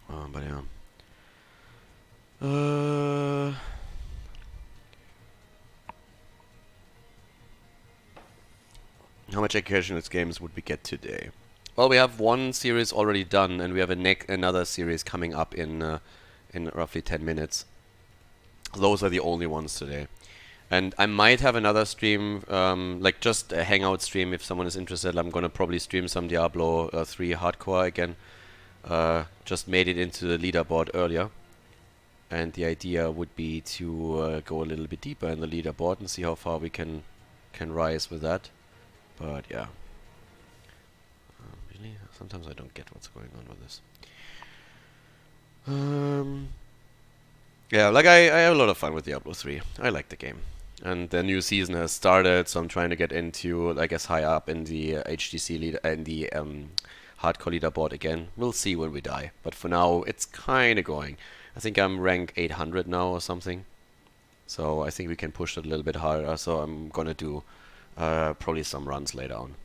But yeah. Uh, how much educational games would we get today? Well, we have one series already done, and we have another series coming up in roughly 10 minutes. Those are the only ones today. And I might have another stream, like just a hangout stream if someone is interested. I'm gonna probably stream some Diablo 3 hardcore again. Just made it into the leaderboard earlier. And the idea would be to go a little bit deeper in the leaderboard and see how far we can rise with that. But yeah. Really? Sometimes I don't get what's going on with this. Yeah, like I have a lot of fun with Diablo 3. I like the game. And the new season has started, so I'm trying to get into, I guess, high up in the HTC lead in the hardcore leaderboard again. We'll see when we die, but for now it's kind of going. I think I'm rank 800 now or something, so I think we can push it a little bit harder. So I'm gonna do probably some runs later on.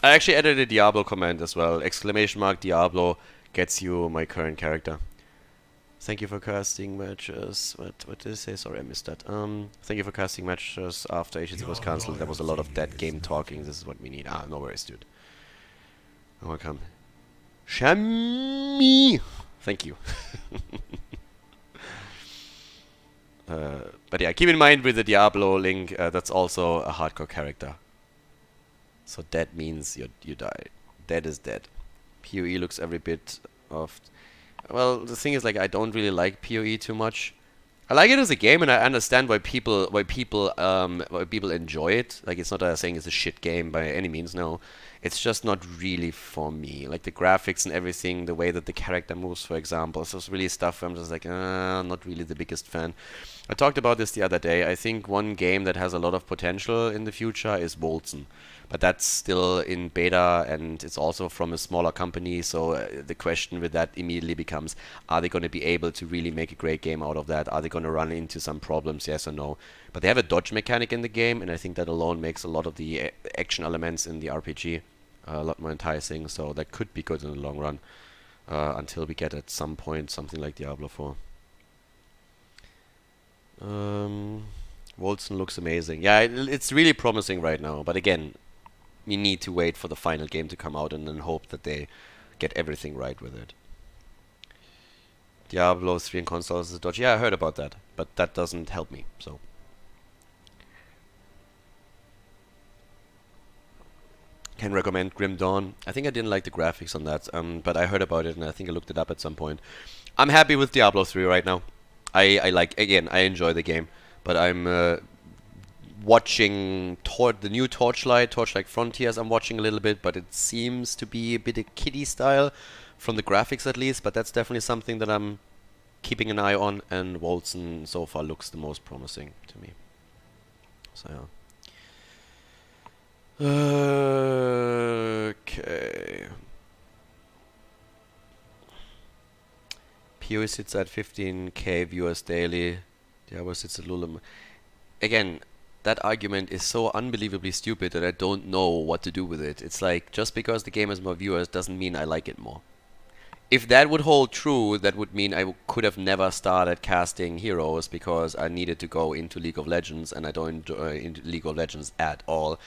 I actually added a Diablo command as well. Exclamation mark Diablo gets you my current character. Thank you for casting matches. What did I say? Sorry, I missed that. Thank you for casting matches after HTC was cancelled. There was a lot of dead game talking. This is what we need. Ah, no worries, dude. Welcome. Shami! Thank you. But yeah, keep in mind with the Diablo link, that's also a hardcore character. So dead means you die. Dead is dead. PoE looks every bit of... Well, the thing is, like, I don't really like PoE too much. I like it as a game, and I understand why people enjoy it. Like, it's not that I'm saying it's a shit game by any means. No, it's just not really for me. Like the graphics and everything, the way that the character moves, for example, it's just really stuff where I'm just like, not really the biggest fan. I talked about this the other day. I think one game that has a lot of potential in the future is Wolzen. But that's still in beta, and it's also from a smaller company, so the question with that immediately becomes, are they going to be able to really make a great game out of that? Are they going to run into some problems, yes or no? But they have a dodge mechanic in the game, and I think that alone makes a lot of the action elements in the RPG a lot more enticing, so that could be good in the long run, until we get at some point something like Diablo 4. Wolzen looks amazing. Yeah, it's really promising right now, but again, we need to wait for the final game to come out and then hope that they get everything right with it. Diablo 3 in consoles is dodge. Yeah, I heard about that, but that doesn't help me, so. Can recommend Grim Dawn. I think I didn't like the graphics on that, but I heard about it and I think I looked it up at some point. I'm happy with Diablo 3 right now. I like, again, I enjoy the game, but I'm watching the new Torchlight Frontiers. I'm watching a little bit, but it seems to be a bit a kiddie style from the graphics at least, but that's definitely something that I'm keeping an eye on, and Wolzen so far looks the most promising to me. So yeah. Okay. PoE sits at 15k viewers daily. Diablo sits at Lulam. Again, that argument is so unbelievably stupid that I don't know what to do with it. It's like, just because the game has more viewers doesn't mean I like it more. If that would hold true, that would mean I could have never started casting heroes because I needed to go into League of Legends, and I don't enjoy League of Legends at all.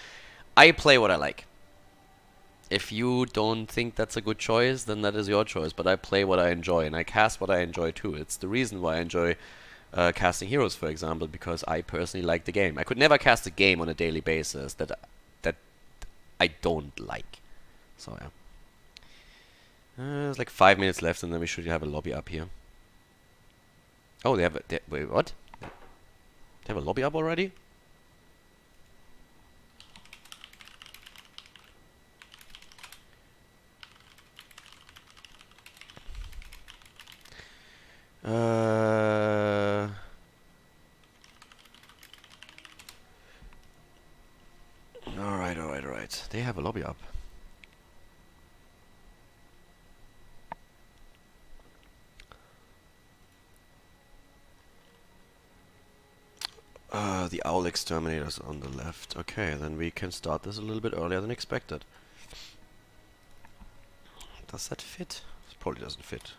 I play what I like. If you don't think that's a good choice, then that is your choice, but I play what I enjoy, and I cast what I enjoy too. It's the reason why I enjoy casting heroes, for example, because I personally like the game. I could never cast a game on a daily basis that I don't like. So yeah. There's like 5 minutes left, and then we should have a lobby up here. Oh, wait, what? They have a lobby up already? Alright. They have a lobby up. The Owl Exterminators on the left. Okay, then we can start this a little bit earlier than expected. Does that fit? It's probably doesn't fit.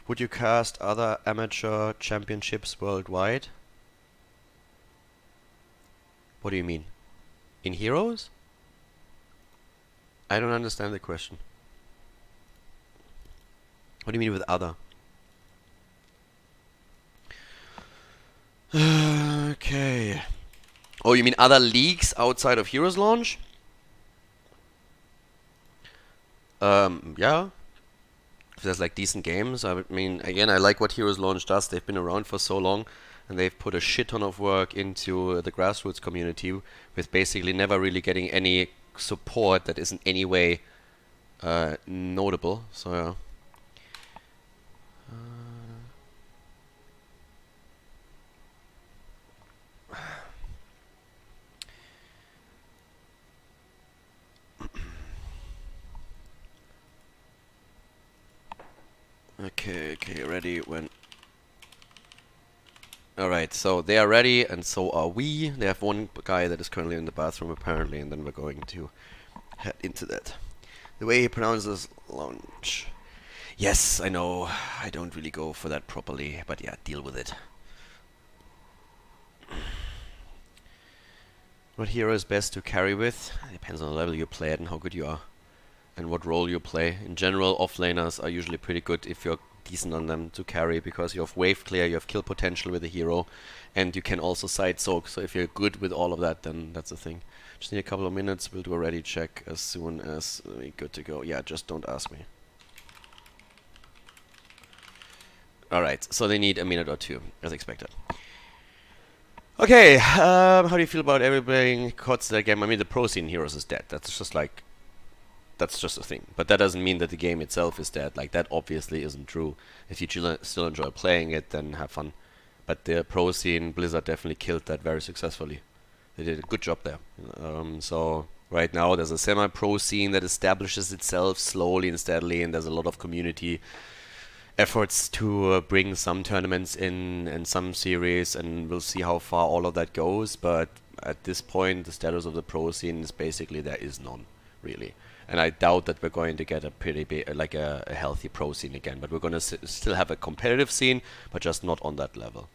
Would you cast other amateur championships worldwide? What do you mean? In Heroes? I don't understand the question. What do you mean with other? Okay. Oh, you mean other leagues outside of Heroes launch? Yeah. If there's like decent games, I mean, again, I like what Heroes launch does. They've been around for so long, and they've put a shit ton of work into the grassroots community, with basically never really getting any support that is in any way notable. So yeah. Okay, ready when... Alright, so they are ready, and so are we. They have one guy that is currently in the bathroom, apparently, and then we're going to head into that. The way he pronounces launch. Yes, I know, I don't really go for that properly, but yeah, deal with it. What hero is best to carry with? Depends on the level you play at and how good you are, and what role you play. In general, offlaners are usually pretty good if you're decent on them to carry, because you have wave clear, you have kill potential with the hero, and you can also side soak. So if you're good with all of that, then that's the thing. Just need a couple of minutes. We'll do a ready check as soon as we're good to go. Yeah, just don't ask me. Alright, so they need a minute or two, as expected. Okay, how do you feel about everybody cuts that game? I mean, the pro scene heroes is dead. That's just like... That's just a thing. But that doesn't mean that the game itself is dead. Like, that obviously isn't true. If you still enjoy playing it, then have fun. But the pro scene, Blizzard definitely killed that very successfully. They did a good job there. So right now there's a semi-pro scene that establishes itself slowly and steadily, and there's a lot of community efforts to bring some tournaments in and some series, and we'll see how far all of that goes. But at this point, the status of the pro scene is basically there is none, really. And I doubt that we're going to get a pretty big, like a healthy pro scene again. But we're going to still have a competitive scene, but just not on that level.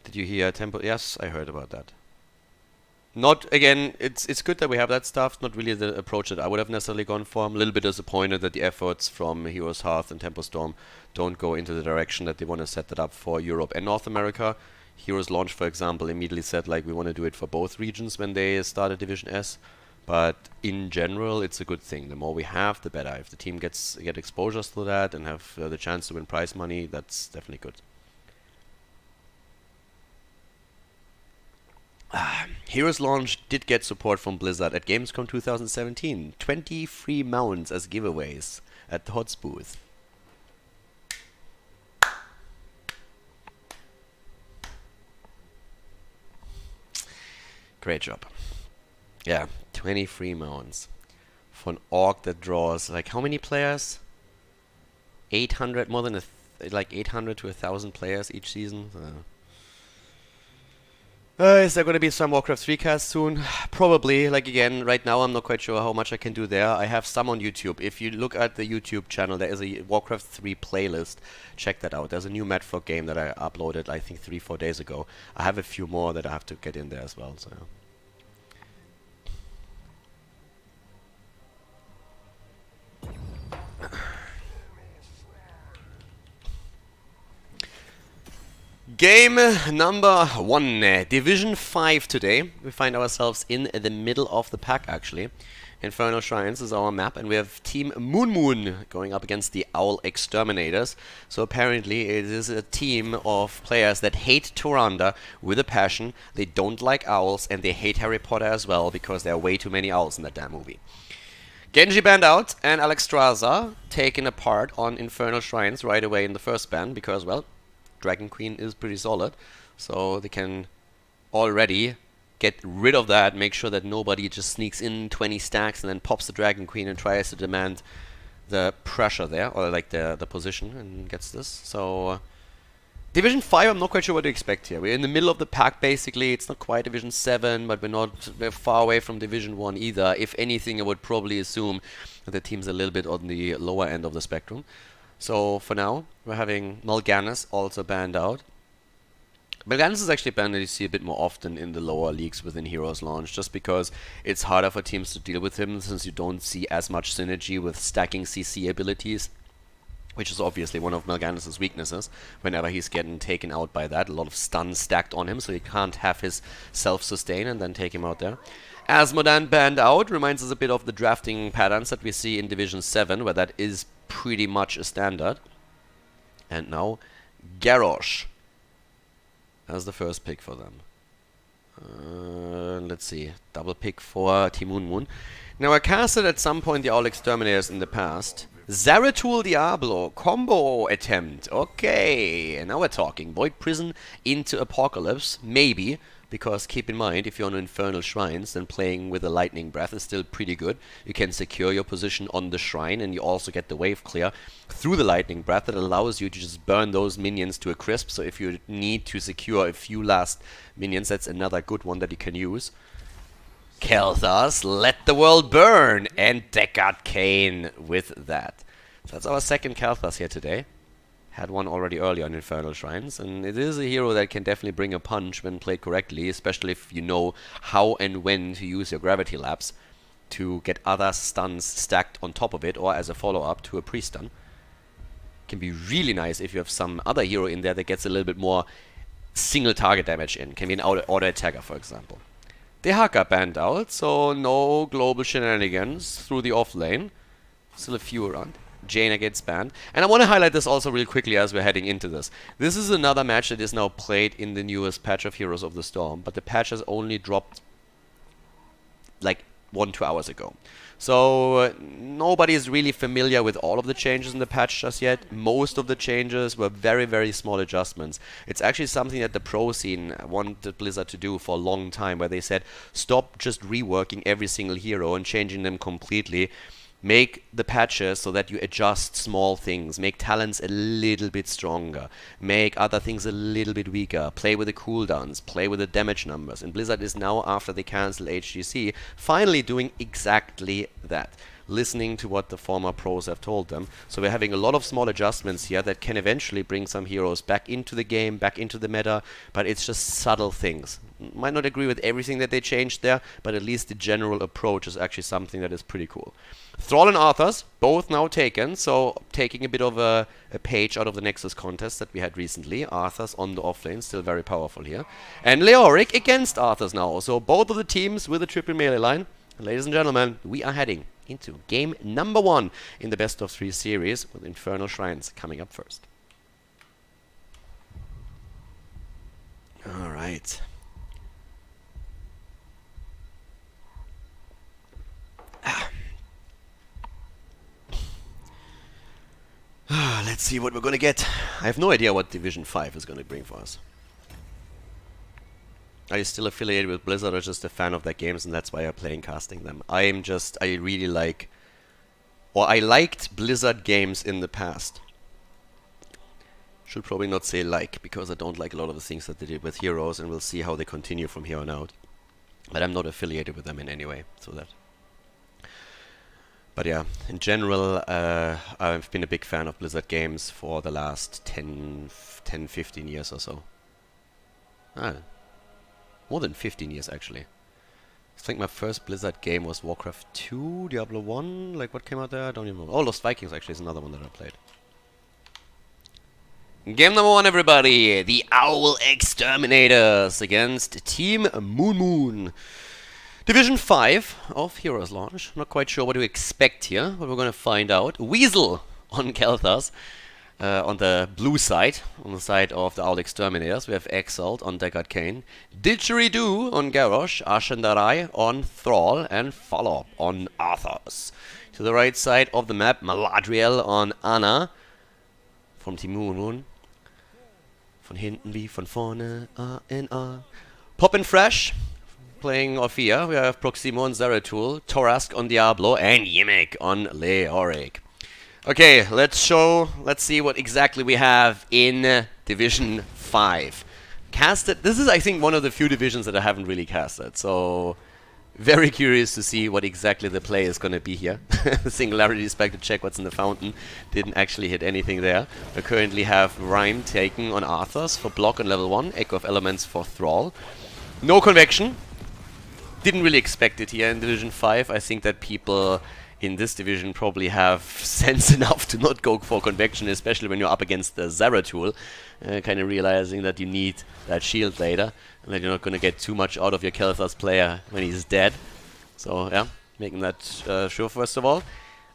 Did you hear Temple? Yes, I heard about that. Not, again, it's good that we have that stuff. Not really the approach that I would have necessarily gone for. I'm a little bit disappointed that the efforts from Heroes Hearth and Temple Storm don't go into the direction that they want to set that up for Europe and North America. Heroes Launch, for example, immediately said, like, we want to do it for both regions when they started Division S. But in general, it's a good thing. The more we have, the better. If the team get exposures to that and have the chance to win prize money, that's definitely good. Heroes Launch did get support from Blizzard at Gamescom 2017. 20 free mounts as giveaways at the HOTS booth. Great job. Yeah, 20 free mounts for an org that draws, like, how many players? 800, more than like 800 to 1,000 players each season. Is there going to be some Warcraft 3 cast soon? Probably. Like, again, right now I'm not quite sure how much I can do there. I have some on YouTube. If you look at the YouTube channel, there is a Warcraft 3 playlist. Check that out. There's a new Madfrog game that I uploaded, I think, 3-4 days ago. I have a few more that I have to get in there as well. So. Game number 1, Division 5 today. We find ourselves in the middle of the pack, actually. Infernal Shrines is our map, and we have Team Moon going up against the Owl Exterminators. So apparently it is a team of players that hate Tyrande with a passion. They don't like owls, and they hate Harry Potter as well, because there are way too many owls in that damn movie. Genji banned out, and Alexstrasza taken apart on Infernal Shrines right away in the first ban, because, well, Dragon Queen is pretty solid, so they can already get rid of that, make sure that nobody just sneaks in 20 stacks and then pops the Dragon Queen and tries to demand the pressure there, or like the position, and gets this. So Division 5, I'm not quite sure what to expect here. We're in the middle of the pack, basically. It's not quite Division 7, but we're far away from Division 1 either. If anything, I would probably assume that the team's a little bit on the lower end of the spectrum. So, for now, we're having Mal'Ganis also banned out. Mal'Ganis is actually a band that you see a bit more often in the lower leagues within Heroes Launch, just because it's harder for teams to deal with him, since you don't see as much synergy with stacking CC abilities, which is obviously one of Mal'Ganis' weaknesses. Whenever he's getting taken out by that, a lot of stuns stacked on him, so he can't have his self-sustain and then take him out there. Asmodan banned out reminds us a bit of the drafting patterns that we see in Division 7, where that is pretty much a standard. And now, Garrosh as the first pick for them. Let's see, double pick for Ti-Moon. Now I casted at some point the Owl Exterminators in the past. Zeratul Diablo combo attempt. Okay, and now we're talking. Void Prison into Apocalypse, maybe, because keep in mind, if you're on Infernal Shrines, then playing with a Lightning Breath is still pretty good. You can secure your position on the shrine, and you also get the wave clear through the Lightning Breath that allows you to just burn those minions to a crisp. So if you need to secure a few last minions, that's another good one that you can use. Kel'Thas, let the world burn, and Deckard Cain with that. So that's our second Kel'Thas here today. Had one already earlier on Infernal Shrines, and it is a hero that can definitely bring a punch when played correctly, especially if you know how and when to use your Gravity Lapse to get other stuns stacked on top of it, or as a follow-up to a pre-stun. Can be really nice if you have some other hero in there that gets a little bit more single target damage in. Can be an auto attacker, for example. Dehaka banned out, so no global shenanigans through the off lane. Still a few around. Jaina gets banned. And I want to highlight this also real quickly as we're heading into this. This is another match that is now played in the newest patch of Heroes of the Storm, but the patch has only dropped like 1-2 hours ago. So nobody is really familiar with all of the changes in the patch just yet. Most of the changes were very, very small adjustments. It's actually something that the pro scene wanted Blizzard to do for a long time, where they said, stop just reworking every single hero and changing them completely. Make the patches so that you adjust small things, make talents a little bit stronger, make other things a little bit weaker, play with the cooldowns, play with the damage numbers. And Blizzard is now, after they cancel HGC, finally doing exactly that. Listening to what the former pros have told them. So we're having a lot of small adjustments here that can eventually bring some heroes back into the game, back into the meta, but it's just subtle things. Might not agree with everything that they changed there, but at least the general approach is actually something that is pretty cool. Thrall and Arthas, both now taken, so taking a bit of a page out of the Nexus contest that we had recently. Arthas on the offlane, still very powerful here. And Leoric against Arthas now, so both of the teams with a triple melee line. Ladies and gentlemen, we are heading into game number 1 in the best of 3 series, with Infernal Shrines coming up first. Alright. Let's see what we're gonna get. I have no idea what Division 5 is gonna bring for us. Are you still affiliated with Blizzard, or just a fan of their games and that's why you're playing casting them? I really like, or I liked Blizzard games in the past. Should probably not say like, because I don't like a lot of the things that they did with Heroes, and we'll see how they continue from here on out. But I'm not affiliated with them in any way, so that. But yeah, in general, I've been a big fan of Blizzard games for the last 10-15 years or so. More than 15 years actually. I think my first Blizzard game was Warcraft 2, Diablo 1, like what came out there? I don't even know. Oh, Lost Vikings actually is another one that I played. Game number 1, everybody! The Owl Exterminators against Team Moon. Division 5 of Heroes Launch. Not quite sure what to expect here, but we're gonna find out. Weasel on Kel'Thas. On the blue side, on the side of the Owl Exterminators, we have Exalt on Deckard Cain, Didgeridoo on Garrosh, Ashendarai on Thrall, and Falop on Arthas. To the right side of the map, Maladriel on Anna from Ti-Moon. Von hinten wie von vorne, A-N-A. Pop and Fresh playing Orphea. We have Proximo on Zeratul, Torask on Diablo, and Yimmick on Leoric. Okay, let's see what exactly we have in Division 5. Casted, this is I think one of the few divisions that I haven't really casted, so very curious to see what exactly the play is going to be here. Singularity is back to check what's in the fountain. Didn't actually hit anything there. We currently have Rhyme taken on Arthas for block on level 1, Echo of Elements for Thrall. No convection. Didn't really expect it here in Division 5. I think that people in this division probably have sense enough to not go for convection, especially when you're up against the Zeratul, kind of realizing that you need that shield later, and that you're not going to get too much out of your Kel'Thas player when he's dead. So yeah, making that sure first of all.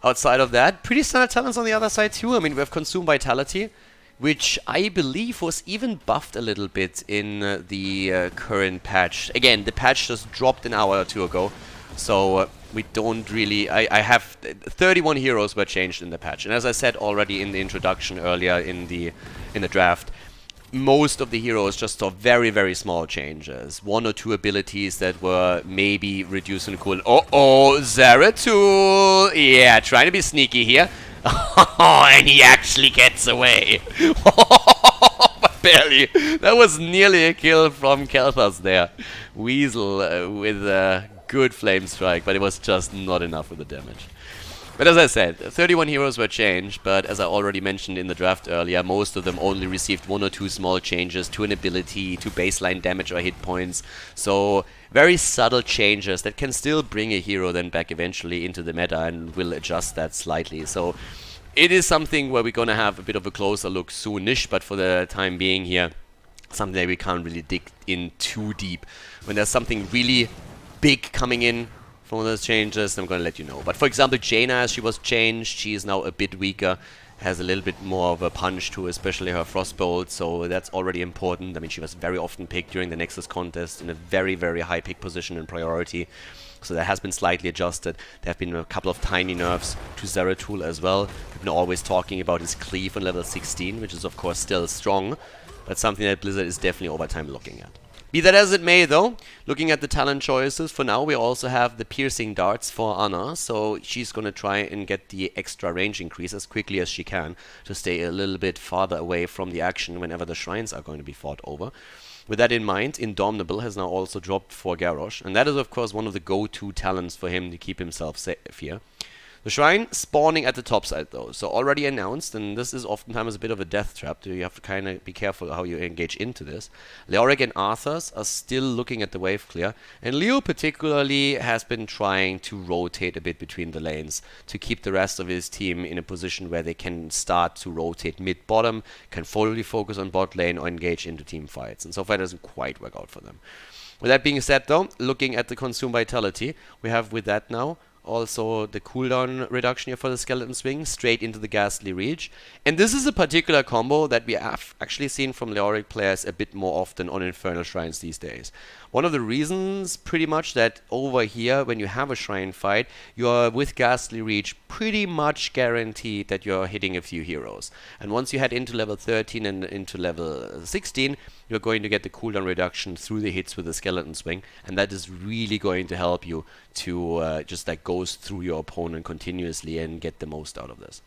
Outside of that, pretty standard talents on the other side too. I mean, we have Consume Vitality, which I believe was even buffed a little bit in the current patch. Again, the patch just dropped an hour or two ago, so we don't really... I have 31 heroes were changed in the patch, and as I said already in the introduction earlier in the draft, most of the heroes just saw very, very small changes. 1 or 2 abilities that were maybe reducing cool. Oh, Zeratul! Yeah, trying to be sneaky here. And he actually gets away. Barely. That was nearly a kill from Kel'Thas there. Weasel with a good flame strike, but it was just not enough with the damage. But as I said, 31 heroes were changed, but as I already mentioned in the draft earlier, most of them only received 1 or 2 small changes to an ability, to baseline damage or hit points. So very subtle changes that can still bring a hero then back eventually into the meta and will adjust that slightly. So it is something where we're going to have a bit of a closer look soonish, but for the time being here, something that we can't really dig in too deep. When there's something really big coming in from those changes, I'm going to let you know. But for example, Jaina, as she was changed, she is now a bit weaker, has a little bit more of a punch to especially her Frostbolt, so that's already important. I mean, she was very often picked during the Nexus contest in a very, very high pick position and priority. So that has been slightly adjusted. There have been a couple of tiny nerfs to Zeratul as well. We've been always talking about his cleave on level 16, which is of course still strong, but something that Blizzard is definitely over time looking at. Be that as it may though, looking at the talent choices, for now we also have the piercing darts for Anna, so she's gonna try and get the extra range increase as quickly as she can to stay a little bit farther away from the action whenever the shrines are going to be fought over. With that in mind, Indomitable has now also dropped for Garrosh, and that is of course one of the go-to talents for him to keep himself safe here. The shrine spawning at the top side though, so already announced, and this is oftentimes a bit of a death trap, so you have to kind of be careful how you engage into this. Leoric and Arthas are still looking at the wave clear, and Leo particularly has been trying to rotate a bit between the lanes to keep the rest of his team in a position where they can start to rotate mid-bottom, can fully focus on bot lane or engage into team fights, and so far it doesn't quite work out for them. With that being said though, looking at the Consume Vitality, we have with that now also the cooldown reduction here for the Skeleton Swing, straight into the Ghastly Reach. And this is a particular combo that we have actually seen from Leoric players a bit more often on Infernal Shrines these days. One of the reasons, pretty much, that over here, when you have a Shrine fight, you are with Ghastly Reach pretty much guaranteed that you're hitting a few heroes. And once you head into level 13 and into level 16, you're going to get the cooldown reduction through the hits with the Skeleton Swing, and that is really going to help you to just like goes through your opponent continuously and get the most out of this.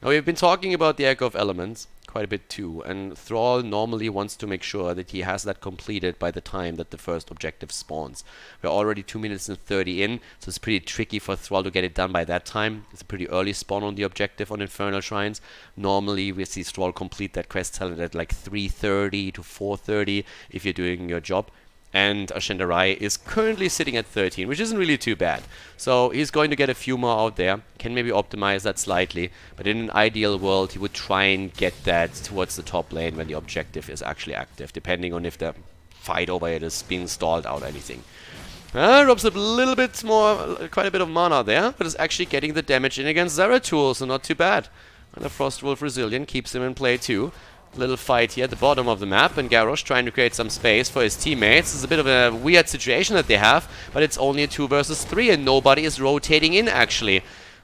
Now we've been talking about the Echo of Elements quite a bit too, and Thrall normally wants to make sure that he has that completed by the time that the first objective spawns. We're already 2 minutes and 30 in, so it's pretty tricky for Thrall to get it done by that time. It's a pretty early spawn on the objective on Infernal Shrines. Normally we see Thrall complete that quest talent at like 3:30 to 4:30 if you're doing your job. And Ashendarai is currently sitting at 13, which isn't really too bad. So he's going to get a few more out there, can maybe optimize that slightly, but in an ideal world he would try and get that towards the top lane when the objective is actually active, depending on if the fight over it is being stalled out or anything. Drops a little bit more, quite a bit of mana there, but is actually getting the damage in against Zeratul, so not too bad. And the Frostwolf Resilient keeps him in play too. Little fight here at the bottom of the map, and Garrosh trying to create some space for his teammates. It's a bit of a weird situation that they have, but it's only a 2 versus 3 and nobody is rotating in actually.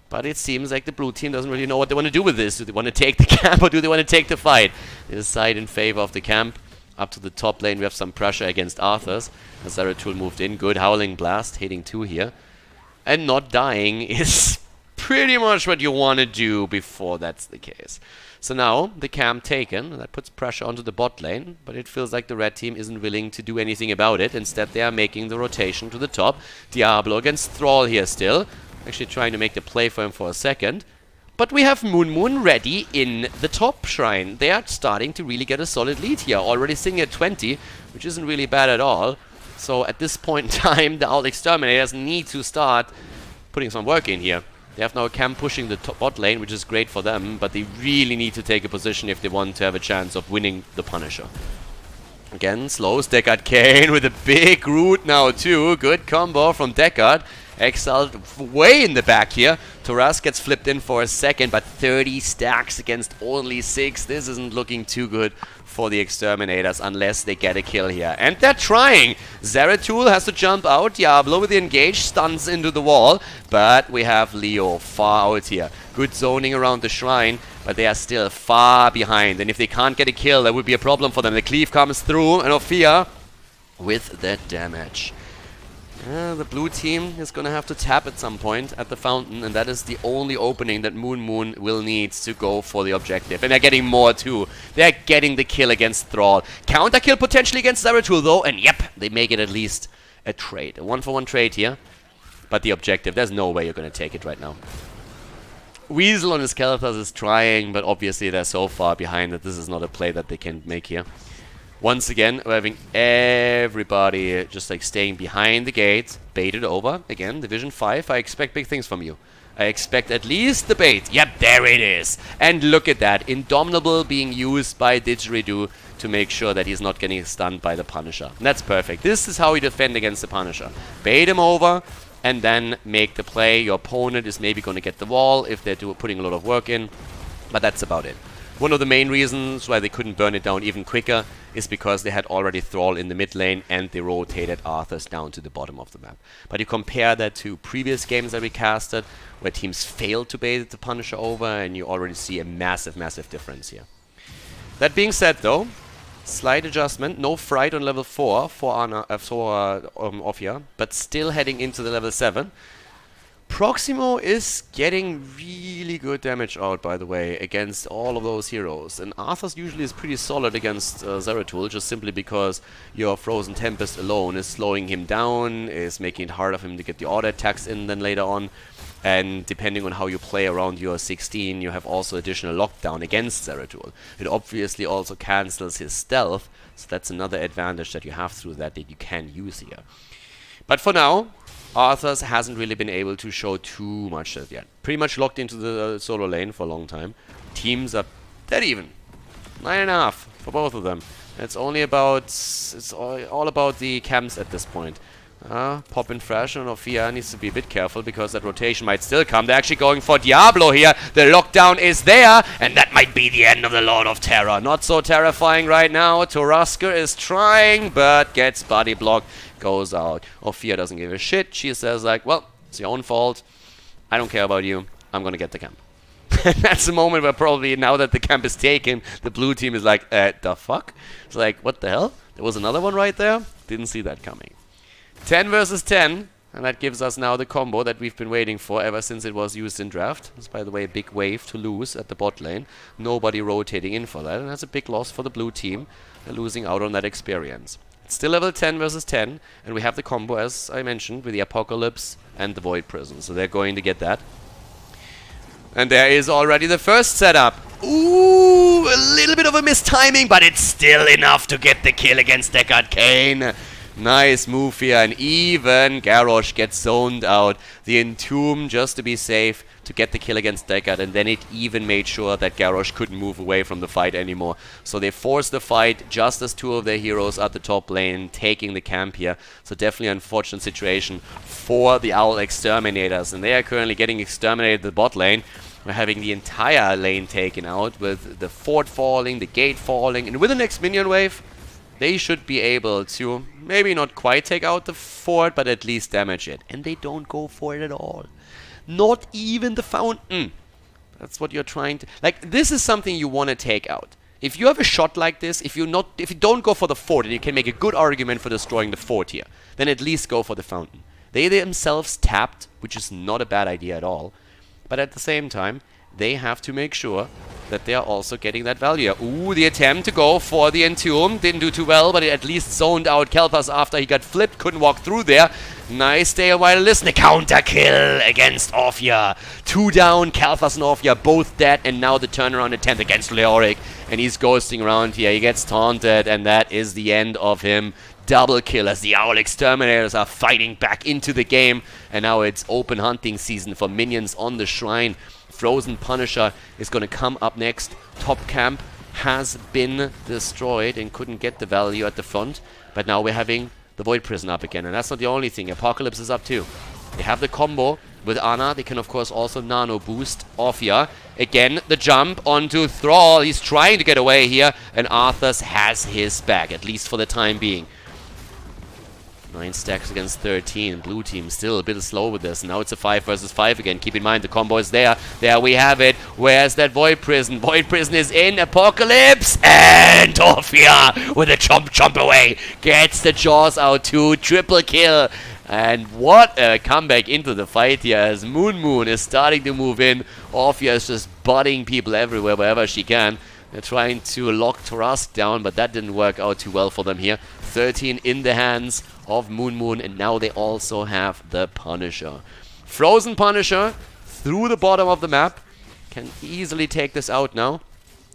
But it seems like the blue team doesn't really know what they want to do with this. Do they want to take the camp or do they want to take the fight? They decide in favor of the camp. Up to the top lane we have some pressure against Arthas. As Zeratul moved in, good Howling Blast, hitting 2 here. And not dying is pretty much what you want to do before that's the case. So now, the camp taken, that puts pressure onto the bot lane, but it feels like the red team isn't willing to do anything about it. Instead, they are making the rotation to the top. Diablo against Thrall here still. Actually trying to make the play for him for a second. But we have Moon ready in the top shrine. They are starting to really get a solid lead here. Already sitting at 20, which isn't really bad at all. So at this point in time, the Exterminators need to start putting some work in here. They have now a camp pushing the top bot lane, which is great for them, but they really need to take a position if they want to have a chance of winning the Punisher. Again, slows Deckard Cain with a big root now too. Good combo from Deckard. Exiled way in the back here. Taras gets flipped in for a second, but 30 stacks against only 6. This isn't looking too good for the Exterminators unless they get a kill here. And they're trying. Zeratul has to jump out. Diablo with the engage stuns into the wall. But we have Leo far out here. Good zoning around the shrine, but they are still far behind. And if they can't get a kill, that would be a problem for them. The cleave comes through, and Ophia with that damage. The blue team is going to have to tap at some point at the fountain, and that is the only opening that Moon will need to go for the objective. And they're getting more too. They're getting the kill against Thrall. Counter kill potentially against Zeratul though, and yep, they make it at least a trade. A 1-for-1 trade here. But the objective, there's no way you're going to take it right now. Weasel on his Kelthas is trying, but obviously they're so far behind that this is not a play that they can make here. Once again, we're having everybody just like staying behind the gate, baited over. Again, Division 5, I expect big things from you. I expect at least the bait. Yep, there it is. And look at that. Indomitable being used by Didgeridoo to make sure that he's not getting stunned by the Punisher. And that's perfect. This is how you defend against the Punisher. Bait him over and then make the play. Your opponent is maybe going to get the wall if they're putting a lot of work in. But that's about it. One of the main reasons why they couldn't burn it down even quicker is because they had already Thrall in the mid lane and they rotated Arthurs down to the bottom of the map. But you compare that to previous games that we casted, where teams failed to bait the Punisher over, and you already see a massive, massive difference here. That being said though, slight adjustment, no Fright on level 4 for Ophia, but still heading into the level 7. Proximo is getting really good damage out, by the way, against all of those heroes. And Arthas usually is pretty solid against Zeratul, just simply because your Frozen Tempest alone is slowing him down, is making it harder for him to get the auto attacks in then later on. And depending on how you play around your 16, you have also additional lockdown against Zeratul. It obviously also cancels his stealth, so that's another advantage that you have through that you can use here. But for now, Arthas hasn't really been able to show too much yet. Pretty much locked into the solo lane for a long time. Teams are dead even. 9.5 for both of them. It's only about... It's all about the camps at this point. Poppin' Fresh and Ophia needs to be a bit careful because that rotation might still come. They're actually going for Diablo here. The lockdown is there, and that might be the end of the Lord of Terror. Not so terrifying right now. Turaska is trying, but gets body blocked. Goes out. Ophia doesn't give a shit. She says like, well, it's your own fault. I don't care about you. I'm gonna get the camp. That's the moment where probably now that the camp is taken, the blue team is like, the fuck? It's like, what the hell? There was another one right there? Didn't see that coming. 10 versus 10. And that gives us now the combo that we've been waiting for ever since it was used in draft. It's, by the way, a big wave to lose at the bot lane. Nobody rotating in for that. And that's a big loss for the blue team. They're losing out on that experience. It's still level 10 versus 10, and we have the combo, as I mentioned, with the Apocalypse and the Void Prison. So they're going to get that. And there is already the first setup. Ooh, a little bit of a mistiming, but it's still enough to get the kill against Deckard Cain. Nice move here, and even Garrosh gets zoned out. The Entomb, just to be safe, to get the kill against Deckard, and then it even made sure that Garrosh couldn't move away from the fight anymore. So they forced the fight just as two of their heroes at the top lane, taking the camp here. So definitely an unfortunate situation for the Owl Exterminators, and they are currently getting exterminated at the bot lane. We're having the entire lane taken out with the fort falling, the gate falling, and with the next minion wave, they should be able to maybe not quite take out the fort, but at least damage it. And they don't go for it at all. Not even the fountain. That's what you're trying to... Like, this is something you want to take out. If you have a shot like this, if you don't go for the fort, and you can make a good argument for destroying the fort here, then at least go for the fountain. They themselves tapped, which is not a bad idea at all. but at the same time, they have to make sure that they are also getting that value. Ooh, the attempt to go for the Entomb didn't do too well, but it at least zoned out Kel'Thas after he got flipped, couldn't walk through there. Nice stay a while listen. A counter kill against Orphea. 2 down, Kel'Thas and Orphea both dead, and now the turnaround attempt against Leoric. And he's ghosting around here. He gets taunted, and that is the end of him. Double kill as the Owl Exterminators are fighting back into the game. And now it's open hunting season for minions on the shrine. Frozen Punisher is going to come up next. Top camp has been destroyed and couldn't get the value at the front. But now we're having the Void Prison up again. And that's not the only thing. Apocalypse is up too. They have the combo with Ana. They can, of course, also nano boost Orphea. Again, the jump onto Thrall. He's trying to get away here. And Arthas has his back, at least for the time being. 9 stacks against 13. Blue team still a bit slow with this. Now it's a 5 versus 5 again. Keep in mind, the combo is there. There we have it. Where's that Void Prison? Void Prison is in. Apocalypse! And Orphea with a chomp away. Gets the jaws out too. Triple kill. And what a comeback into the fight here as Moon is starting to move in. Orphea is just butting people everywhere, wherever she can. They're trying to lock Tarask down, but that didn't work out too well for them here. 13 in the hands of Moon, and now they also have the Punisher. Frozen Punisher through the bottom of the map. Can easily take this out now.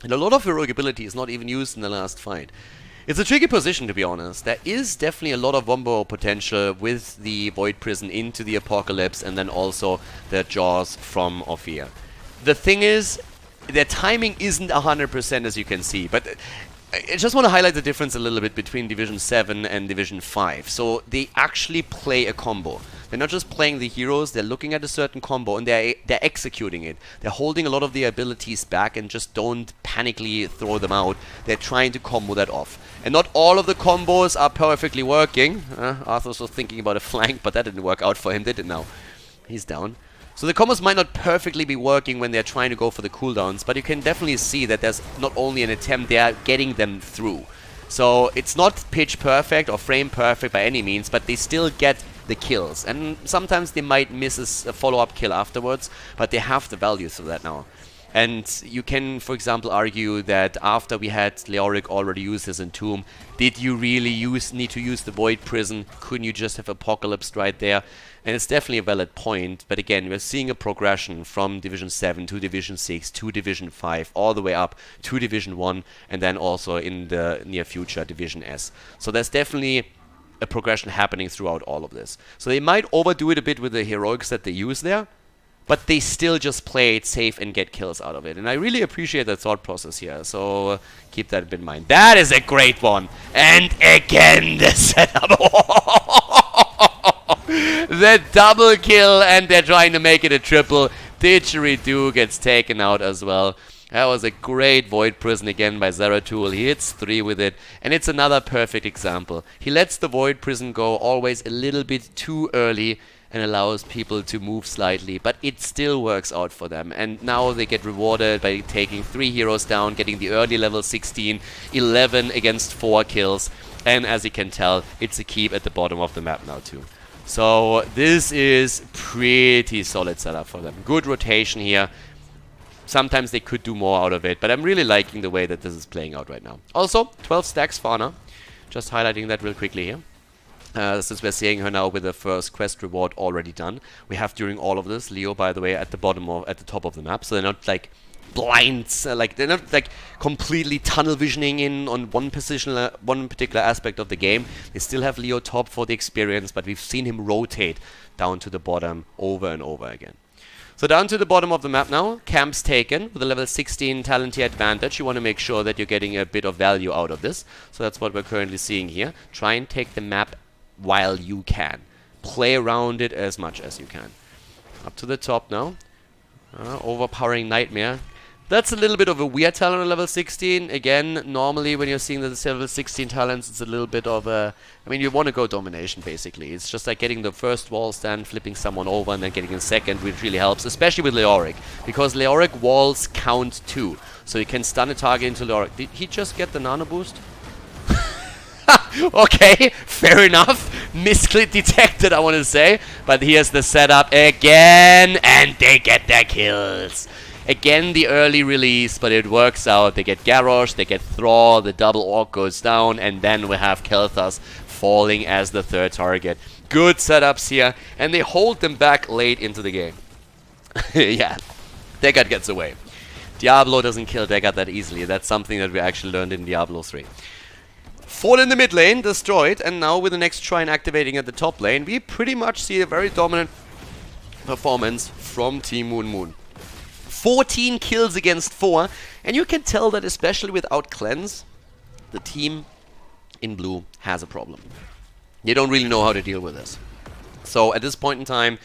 And a lot of heroic ability is not even used in the last fight. It's a tricky position, to be honest. There is definitely a lot of wombo potential with the Void Prison into the Apocalypse, and then also the Jaws from Orphea. The thing is, their timing isn't 100% as you can see, but I just want to highlight the difference a little bit between Division 7 and Division 5. So they actually play a combo. They're not just playing the heroes, they're looking at a certain combo and they're executing it. They're holding a lot of the abilities back and just don't panically throw them out. They're trying to combo that off. And not all of the combos are perfectly working. Arthas was thinking about a flank, but that didn't work out for him, did it now? He's down. So the combos might not perfectly be working when they're trying to go for the cooldowns, but you can definitely see that there's not only an attempt, they are getting them through. So it's not pitch perfect or frame perfect by any means, but they still get the kills. And sometimes they might miss a follow-up kill afterwards, but they have the values for that now. And you can, for example, argue that after we had Leoric already use his Entomb, did you really need to use the Void Prison? Couldn't you just have Apocalypse right there? And it's definitely a valid point, but again, we're seeing a progression from Division 7 to Division 6 to Division 5, all the way up to Division 1, and then also in the near future, Division S. So there's definitely a progression happening throughout all of this. So they might overdo it a bit with the heroics that they use there, but they still just play it safe and get kills out of it. And I really appreciate the thought process here, so keep that in mind. That is a great one! And again, the setup. The double kill, and they're trying to make it a triple. Didgeridoo gets taken out as well. That was a great Void Prison again by Zeratul. He hits 3 with it, and it's another perfect example. He lets the Void Prison go always a little bit too early and allows people to move slightly, but it still works out for them. And now they get rewarded by taking 3 heroes down, getting the early level 16, 11 against 4 kills, and as you can tell, it's a keep at the bottom of the map now too. So this is pretty solid setup for them. Good rotation here. Sometimes they could do more out of it, but I'm really liking the way that this is playing out right now. Also, 12 stacks for Ana. Just highlighting that real quickly here. Since we're seeing her now with the first quest reward already done. We have during all of this Leo, by the way, at the top of the map, so they're not like blinds, like they're not like completely tunnel visioning in on one particular aspect of the game. They still have Leo top for the experience, but we've seen him rotate down to the bottom over and over again. So down to the bottom of the map now, camps taken with a level 16 talent tier advantage. You want to make sure that you're getting a bit of value out of this. So that's what we're currently seeing here. Try and take the map while you can. Play around it as much as you can. Up to the top now. Overpowering Nightmare. That's a little bit of a weird talent on level 16. Again, normally when you're seeing the level 16 talents, it's a little bit of a... I mean, you want to go domination, basically. It's just like getting the first wall stand, flipping someone over, and then getting a second, which really helps, especially with Leoric. Because Leoric walls count too. So you can stun a target into Leoric. Did he just get the nano boost? Okay, fair enough. Misclick detected, I want to say. But here's the setup again, and they get their kills. Again, the early release, but it works out. They get Garrosh, they get Thrall, the double orc goes down, and then we have Kel'Thas falling as the third target. Good setups here, and they hold them back late into the game. Yeah, Deckard gets away. Diablo doesn't kill Deckard that easily. That's something that we actually learned in Diablo 3. Fall in the mid lane, destroyed, and now with the next shrine activating at the top lane, we pretty much see a very dominant performance from Team Moon Moon. 14 kills against 4, and you can tell that especially without cleanse, the team in blue has a problem. They don't really know how to deal with this. So at this point in time,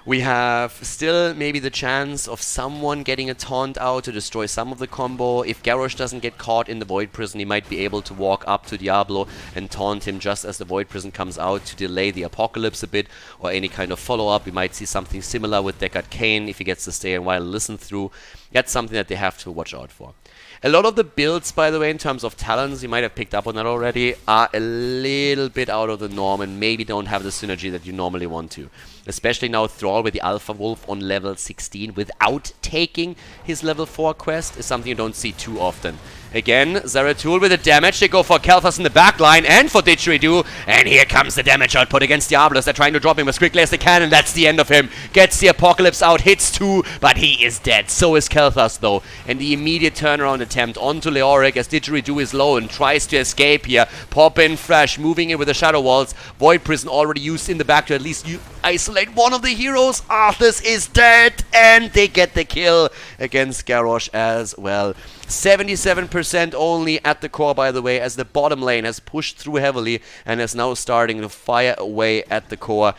we have still maybe the chance of someone getting a taunt out to destroy some of the combo. If Garrosh doesn't get caught in the Void Prison, he might be able to walk up to Diablo and taunt him just as the Void Prison comes out to delay the apocalypse a bit, or any kind of follow-up. We might see something similar with Deckard Cain if he gets to stay a while and listen through. That's something that they have to watch out for. A lot of the builds, by the way, in terms of talents, you might have picked up on that already, are a little bit out of the norm and maybe don't have the synergy that you normally want to. Especially now Thrall with the Alpha Wolf on level 16 without taking his level 4 quest is something you don't see too often. Again, Zeratul with the damage. They go for Kel'Thas in the back line and for Didgeridoo. And here comes the damage output against Diablos. They're trying to drop him as quickly as they can, and that's the end of him. Gets the Apocalypse out, hits 2, but he is dead. So is Kel'Thas, though. And the immediate turnaround attempt onto Leoric as Didgeridoo is low and tries to escape here. Pop in fresh, moving in with the Shadow Walls. Void Prison already used in the back to at least isolate one of the heroes. Arthas is dead, and they get the kill against Garrosh as well. 77% only at the core, by the way, as the bottom lane has pushed through heavily and is now starting to fire away at the core.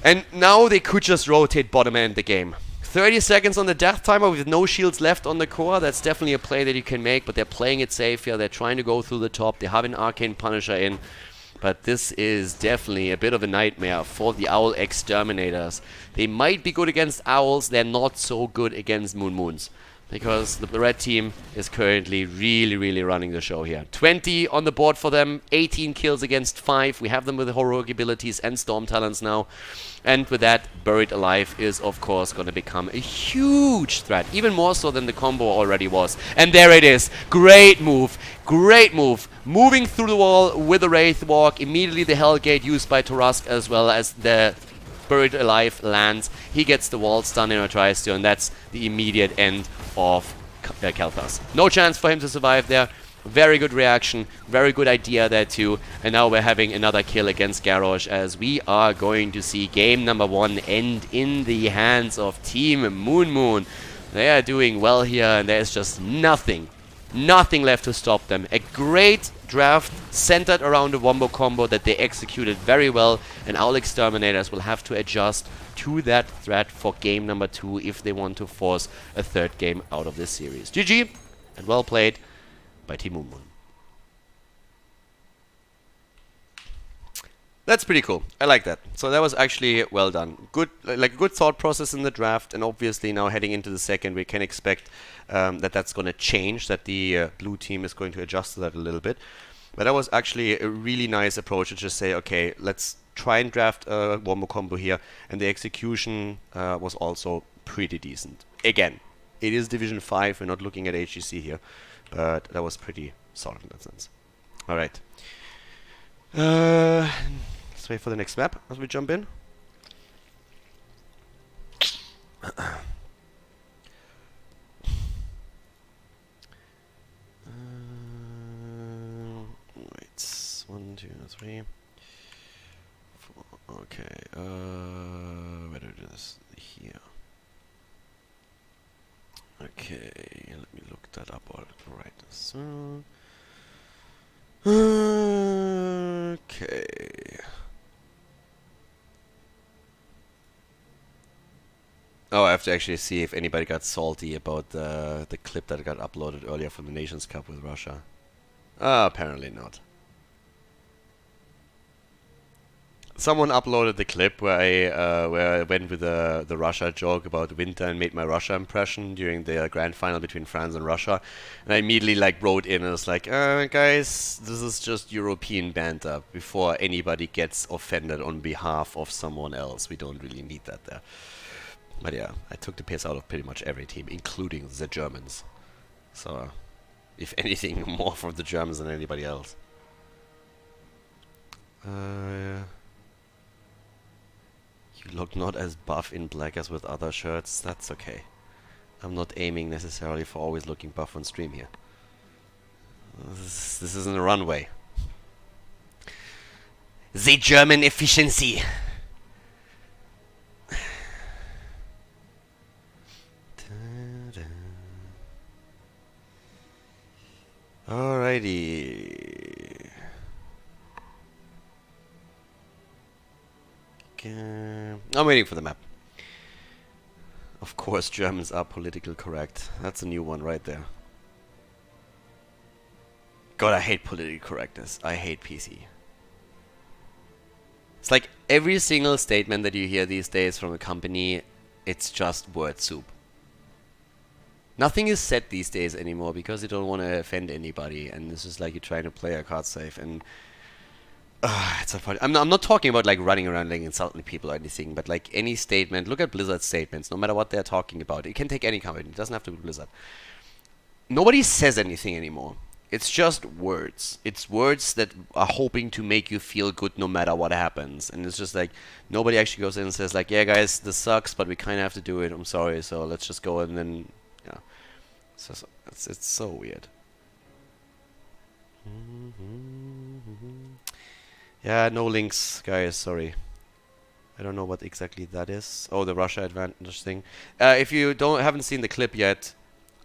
And now they could just rotate bottom end the game. 30 seconds on the death timer with no shields left on the core. That's definitely a play that you can make, but they're playing it safe here. They're trying to go through the top. They have an Arcane Punisher in. But this is definitely a bit of a nightmare for the Owl Exterminators. They might be good against Owls. They're not so good against Moon Moons, because the red team is currently really running the show here. 20 on the board for them, 18 kills against 5. We have them with the heroic abilities and storm talents now. And with that, Buried Alive is of course going to become a huge threat, even more so than the combo already was. And there it is. Great move. Great move. Moving through the wall with the Wraith Walk. Immediately the Hellgate used by Tarask, as well as the Buried Alive lands. He gets the wall stun and tries to, and that's the immediate end of Kel'Thas. No chance for him to survive there. Very good reaction, very good idea there too. And now we're having another kill against Garrosh, as we are going to see game number 1 end in the hands of Team Moon Moon. They are doing well here, and there's just nothing left to stop them. A great draft centered around a wombo combo that they executed very well, and Owl Exterminators will have to adjust to that threat for game number 2 if they want to force a third game out of this series. GG, and well played by Team Moon Moon. That's pretty cool. I like that. So that was actually well done. Good, like a good thought process in the draft, and obviously now heading into the second, we can expect that's going to change, that the blue team is going to adjust to that a little bit. But that was actually a really nice approach to just say, okay, let's try and draft a wombo combo here, and the execution was also pretty decent. Again, it is Division 5, we're not looking at HGC here, but that was pretty solid in that sense. Alright. Let's wait for the next map as we jump in. Wait, 1, 2, 3, 4. Okay, where do I do this? Here. Okay, let me look that up all right. So, okay. Oh, I have to actually see if anybody got salty about the clip that got uploaded earlier from the Nations Cup with Russia. Apparently not. Someone uploaded the clip where I went with the Russia joke about winter and made my Russia impression during the grand final between France and Russia, and I immediately like wrote in and was like, guys, this is just European banter before anybody gets offended on behalf of someone else. We don't really need that there. But yeah, I took the piss out of pretty much every team, including the Germans. So, if anything, more from the Germans than anybody else. You look not as buff in black as with other shirts. That's okay. I'm not aiming necessarily for always looking buff on stream here. This isn't a runway. The German efficiency. Alrighty. I'm waiting for the map. Of course, Germans are political correct. That's a new one right there. God, I hate political correctness. I hate PC. It's like every single statement that you hear these days from a company, it's just word soup. Nothing is said these days anymore because you don't want to offend anybody, and this is like you're trying to play a card safe. And it's a funny. I'm not talking about like running around like insulting people or anything, but like any statement. Look at Blizzard's statements. No matter what they're talking about, it can take any company. It doesn't have to be Blizzard. Nobody says anything anymore. It's just words. It's words that are hoping to make you feel good no matter what happens. And it's just like nobody actually goes in and says like, yeah, guys, this sucks, but we kind of have to do it. I'm sorry, so let's just go and then. Yeah, so it's so weird. Yeah, no links, guys. Sorry, I don't know what exactly that is. Oh, the Russia advantage thing. If you haven't seen the clip yet,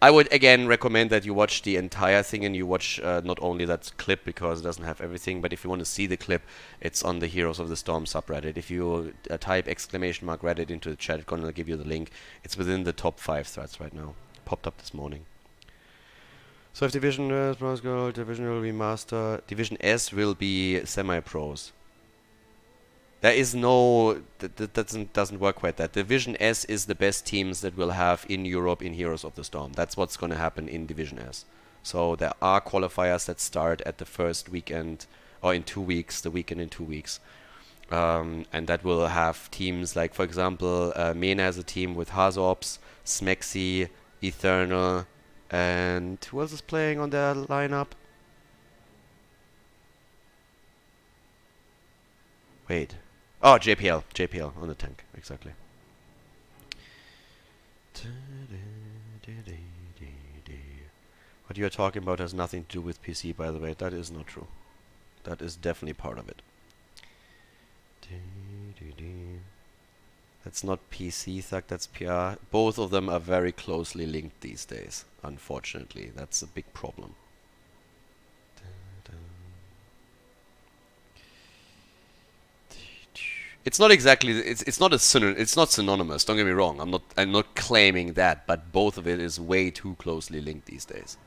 I would again recommend that you watch the entire thing and you watch not only that clip because it doesn't have everything, but if you want to see the clip, it's on the Heroes of the Storm subreddit. If you type !Reddit into the chat, it's gonna give you the link. It's within the top 5 threads right now. Popped up this morning. So if Division Bronze Gold, Division will be Master, Division S will be Semi-Pros. There is no, that doesn't work quite that. Division S is the best teams that we'll have in Europe in Heroes of the Storm. That's what's going to happen in Division S. So there are qualifiers that start at the first weekend, or in 2 weeks, the weekend in 2 weeks. And that will have teams like, for example, MENA has a team with Hazorps, Smexy, Eternal, and who else is playing on their lineup? Wait. Oh, JPL on the tank, exactly. What you are talking about has nothing to do with PC, by the way. That is not true. That is definitely part of it. That's not PC, Thug, that's PR. Both of them are very closely linked these days, unfortunately. That's a big problem. It's not exactly. It's not it's not synonymous. Don't get me wrong. I'm not claiming that, but both of it is way too closely linked these days.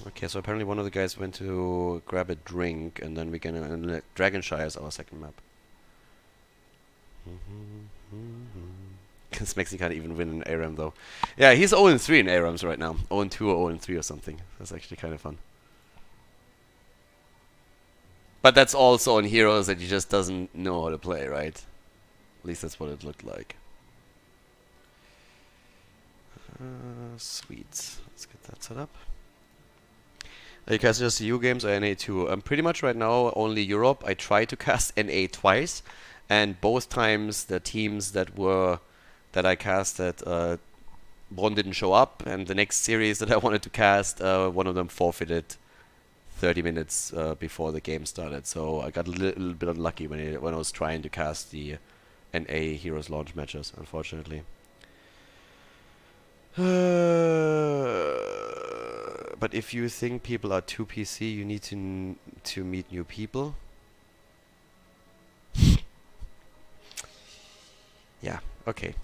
Okay, so apparently one of the guys went to grab a drink, and then we can Dragonshire is our second map. Smexy can't even win an ARAM though. Yeah, he's 0-3 in ARAMs right now. 0-2 or 0-3 or something. That's actually kind of fun. But that's also on Heroes that he just doesn't know how to play, right? At least that's what it looked like. Sweet. Let's get that set up. You cast just EU games or NA2? Pretty much right now only Europe. I tried to cast NA twice, and both times the teams that I casted, one didn't show up, and the next series that I wanted to cast, one of them forfeited 30 minutes before the game started. So I got a little bit unlucky when I was trying to cast the NA Heroes launch matches, unfortunately. But if you think people are too PC, you need to meet new people. Yeah, okay.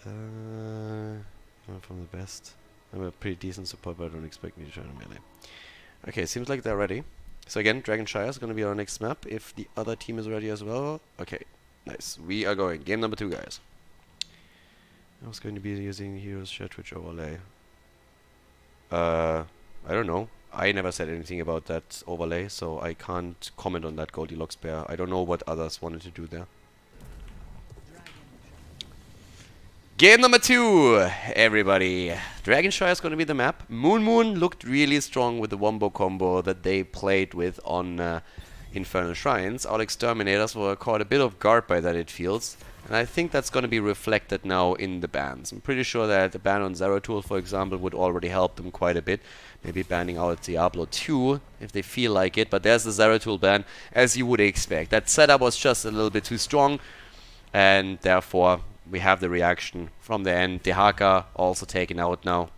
I'm from the best. I'm a pretty decent support, but I don't expect me to try to melee. Okay, seems like they're ready. So again, Dragonshire is going to be our next map if the other team is ready as well. Okay, nice. We are going. Game number 2, guys. I was going to be using Heroes Share Twitch overlay. I don't know. I never said anything about that overlay, so I can't comment on that, Goldilocks Bear. I don't know what others wanted to do there. Game number 2, everybody. Dragonshire is going to be the map. Moon looked really strong with the wombo combo that they played with on Infernal Shrines. Our Exterminators were caught a bit off guard by that, it feels. And I think that's going to be reflected now in the bans. I'm pretty sure that the ban on Zeratul, for example, would already help them quite a bit. Maybe banning out Diablo 2 if they feel like it. But there's the Zeratul ban, as you would expect. That setup was just a little bit too strong. And therefore, we have the reaction from the end. Dehaka also taken out now.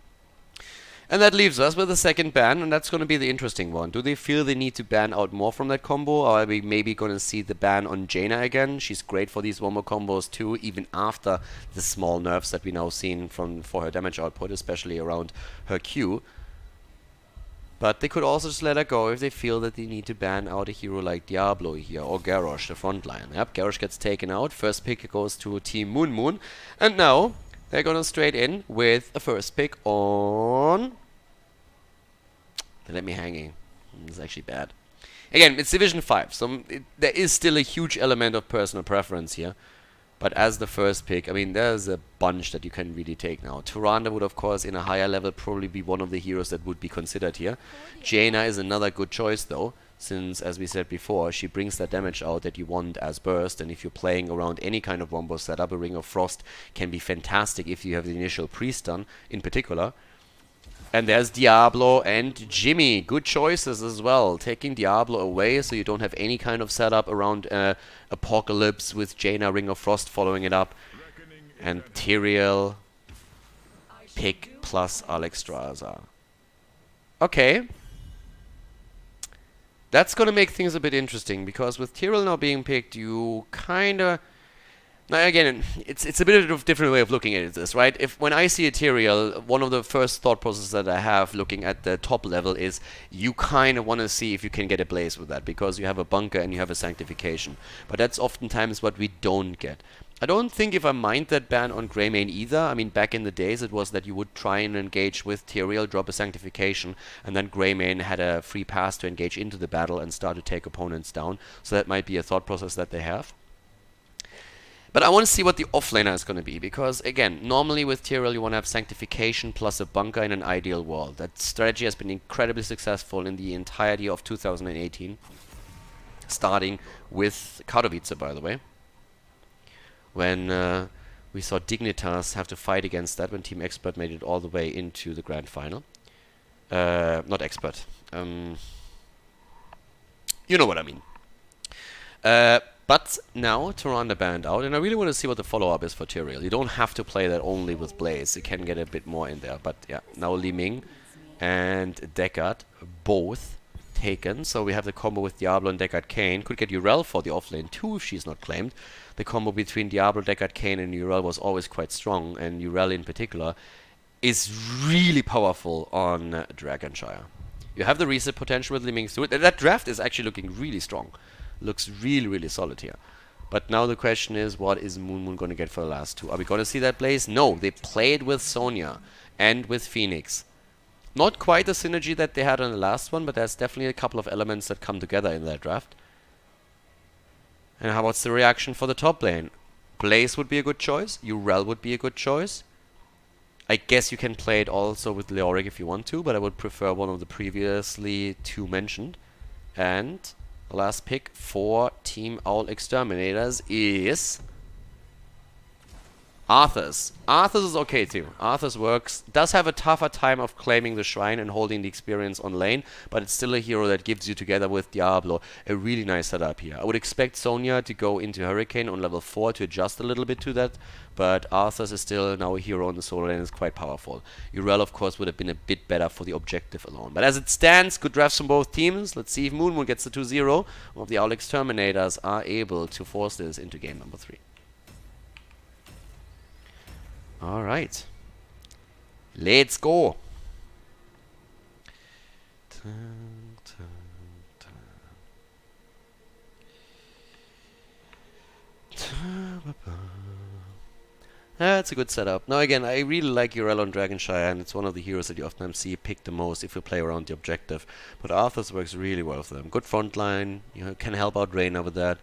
And that leaves us with the second ban, and that's going to be the interesting one. Do they feel they need to ban out more from that combo, or are we maybe going to see the ban on Jaina again? She's great for these wombo combos too, even after the small nerfs that we now seen for her damage output, especially around her Q. But they could also just let her go if they feel that they need to ban out a hero like Diablo here, or Garrosh, the frontline. Yep, Garrosh gets taken out, first pick goes to Team Moon, and now they're gonna straight in with a first pick on... They let me hanging. It's actually bad. Again, it's Division 5, so there is still a huge element of personal preference here. But as the first pick, I mean, there's a bunch that you can really take now. Tyrande would, of course, in a higher level, probably be one of the heroes that would be considered here. Jaina is another good choice, though, since, as we said before, she brings that damage out that you want as burst. And if you're playing around any kind of wombo setup, a Ring of Frost can be fantastic if you have the initial pre-stun, in particular. And there's Diablo and Jimmy. Good choices as well. Taking Diablo away so you don't have any kind of setup around Apocalypse with Jaina, Ring of Frost following it up. And Tyrael, pick plus Alexstrasza. Okay. That's going to make things a bit interesting, because with Tyrael now being picked, you kind of... Now again, it's a bit of a different way of looking at this, right? When I see a Tyrael, one of the first thought processes that I have looking at the top level is you kind of want to see if you can get a blaze with that, because you have a bunker and you have a sanctification. But that's oftentimes what we don't get. I don't think if I mind that ban on Greymane either. I mean, back in the days it was that you would try and engage with Tyrael, drop a sanctification, and then Greymane had a free pass to engage into the battle and start to take opponents down. So that might be a thought process that they have. But I want to see what the offlaner is going to be, because again, normally with Tyrael you want to have sanctification plus a bunker in an ideal world. That strategy has been incredibly successful in the entirety of 2018, starting with Katowice, by the way, when we saw Dignitas have to fight against that when Team Expert made it all the way into the grand final. Not Expert. You know what I mean. But now Tyrande banned out, and I really want to see what the follow-up is for Tyrael. You don't have to play that only with Blaze. You can get a bit more in there. But yeah, now Li Ming and Deckard both taken. So we have the combo with Diablo and Deckard Cain. Could get Yrel for the offlane too if she's not claimed. The combo between Diablo, Deckard Cain and Yrel was always quite strong, and Yrel in particular is really powerful on Dragonshire. You have the reset potential with Li Ming through it. That draft is actually looking really strong. Looks really, really solid here. But now the question is, what is Moon going to get for the last two? Are we going to see that Blaze? No, they played with Sonya and with Phoenix. Not quite the synergy that they had on the last one, but there's definitely a couple of elements that come together in that draft. And how about the reaction for the top lane? Blaze would be a good choice. Yrel would be a good choice. I guess you can play it also with Leoric if you want to, but I would prefer one of the previously two mentioned. And the last pick for Team Owl Exterminators is Arthas. Arthas is okay too. Arthas works. Does have a tougher time of claiming the shrine and holding the experience on lane, but it's still a hero that gives you, together with Diablo, a really nice setup here. I would expect Sonya to go into Hurricane on level 4 to adjust a little bit to that, but Arthas is still now a hero on the solo lane and is quite powerful. Yrel, of course, would have been a bit better for the objective alone. But as it stands, good drafts from both teams. Let's see if Moon gets the 2-0, or if the Owl Exterminators are able to force this into game number 3. Alright. Let's go. That's a good setup. Now again, I really like Urel on Dragonshire, and it's one of the heroes that you often see picked the most if you play around the objective. But Arthur's works really well for them. Good front line, you can help out Reyna with that.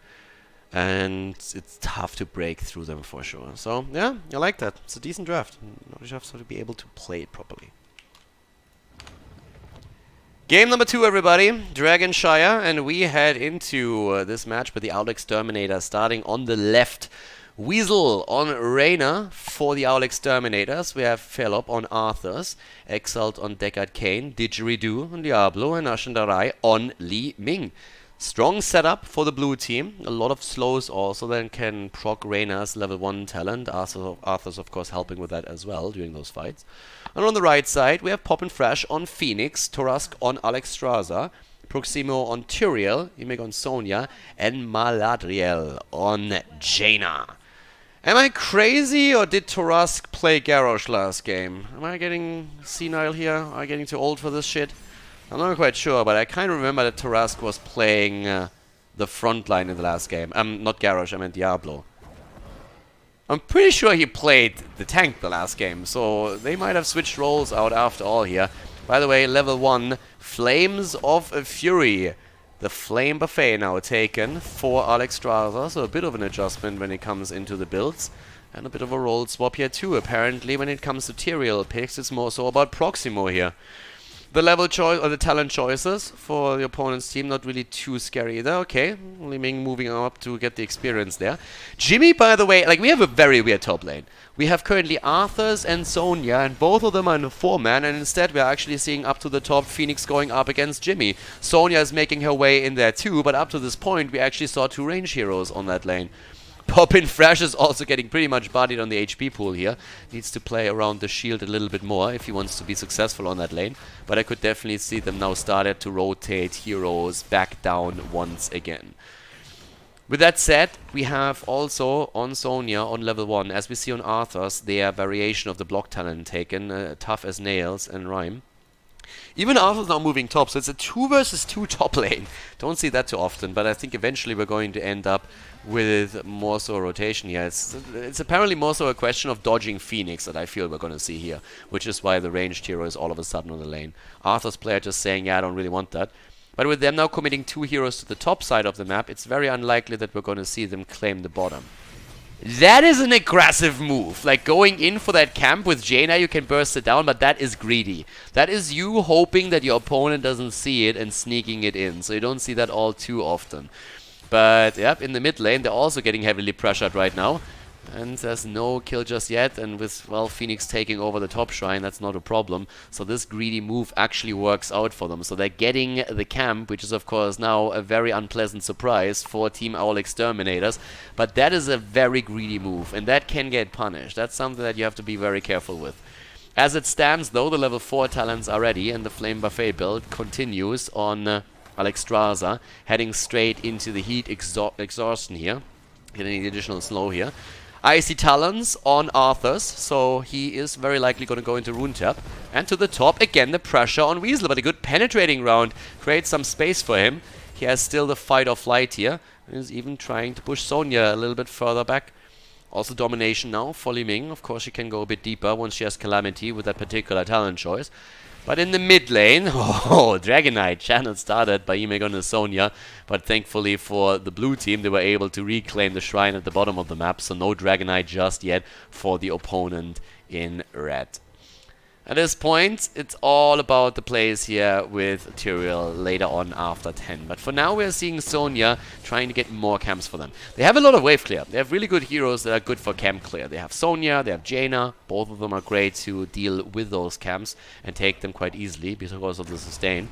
And it's tough to break through them for sure. So yeah, I like that. It's a decent draft. Now you have to be able to play it properly. Game number 2, everybody. Dragonshire, and we head into this match with the Owl Exterminator starting on the left. Weasel on Reyna for the Owl Exterminators. We have Felop on Arthur's, Exalt on Deckard Cain, Didgeridoo on Diablo, and Ashandarai on Li Ming. Strong setup for the blue team. A lot of slows also then can proc Reyna's level 1 talent. Arthur's of course helping with that as well during those fights. And on the right side we have Poppin' Fresh on Phoenix, Torask on Alexstrasza, Proximo on Tyrael, Imig on Sonya, and Maladriel on Jaina. Am I crazy, or did Torask play Garrosh last game? Am I getting senile here? Am I getting too old for this shit? I'm not quite sure, but I kind of remember that Torask was playing the front line in the last game. Not Garrosh, I meant Diablo. I'm pretty sure he played the tank the last game, so they might have switched roles out after all here. By the way, level 1, Flames of Fury. The Flame Buffet now taken for Alexstrasza, so a bit of an adjustment when it comes into the builds. And a bit of a role swap here too. Apparently when it comes to Tyrael picks, it's more so about Proximo here. The level choice, or the talent choices for the opponent's team, not really too scary either. Okay, Li Ming moving up to get the experience there. Jimmy, by the way, like, we have a very weird top lane. We have currently Arthur's and Sonya, and both of them are in a 4-man, and instead we're actually seeing up to the top Phoenix going up against Jimmy. Sonya is making her way in there too, but up to this point we actually saw 2 range heroes on that lane. Poppin' Fresh is also getting pretty much bodied on the HP pool here. Needs to play around the shield a little bit more if he wants to be successful on that lane. But I could definitely see them now started to rotate heroes back down once again. With that said, we have also on Sonya on level 1, as we see on Arthur's, their variation of the block talent taken, Tough as Nails and Rhyme. Even Arthur's now moving top, so it's a 2 versus 2 top lane. Don't see that too often, but I think eventually we're going to end up with more so rotation here. It's apparently more so a question of dodging Phoenix that I feel we're going to see here, which is why the ranged hero is all of a sudden on the lane. Arthur's player just saying, yeah, I don't really want that. But with them now committing 2 heroes to the top side of the map, it's very unlikely that we're going to see them claim the bottom. That is an aggressive move. Like, going in for that camp with Jaina, you can burst it down, but that is greedy. That is you hoping that your opponent doesn't see it and sneaking it in. So you don't see that all too often. But, yep, in the mid lane, they're also getting heavily pressured right now. And there's no kill just yet, and with, well, Phoenix taking over the top shrine, that's not a problem. So this greedy move actually works out for them. So they're getting the camp, which is of course now a very unpleasant surprise for Team Owl Exterminators. But that is a very greedy move, and that can get punished. That's something that you have to be very careful with. As it stands though, the level 4 talents are ready, and the Flame Buffet build continues on Alexstrasza, heading straight into the heat exhaustion here. Getting the additional slow here. Icy Talons on Arthur's, so he is very likely going to go into Rune Tap. And to the top, again, the pressure on Weasel, but a good penetrating round creates some space for him. He has still the fight or flight here, and is even trying to push Sonya a little bit further back. Also domination now for Li Ming. Of course, she can go a bit deeper once she has Calamity with that particular talent choice. But in the mid lane, Dragonite channel started by Imegon and Sonya, but thankfully for the blue team, they were able to reclaim the shrine at the bottom of the map, so no Dragonite just yet for the opponent in red. At this point, it's all about the plays here with Tyrael later on after 10. But for now, we're seeing Sonya trying to get more camps for them. They have a lot of wave clear. They have really good heroes that are good for camp clear. They have Sonya, they have Jaina. Both of them are great to deal with those camps and take them quite easily because of the sustain.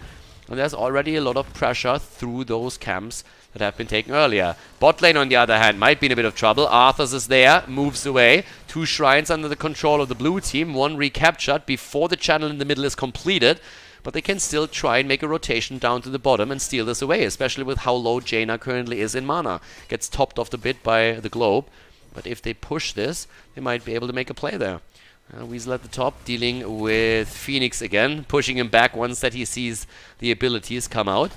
And there's already a lot of pressure through those camps that have been taken earlier. Bot lane, on the other hand, might be in a bit of trouble. Arthur's is there, moves away. 2 shrines under the control of the blue team. 1 recaptured before the channel in the middle is completed. But they can still try and make a rotation down to the bottom and steal this away, especially with how low Jaina currently is in mana. Gets topped off a bit by the globe. But if they push this, they might be able to make a play there. Weasel at the top, dealing with Phoenix again, pushing him back once that he sees the abilities come out.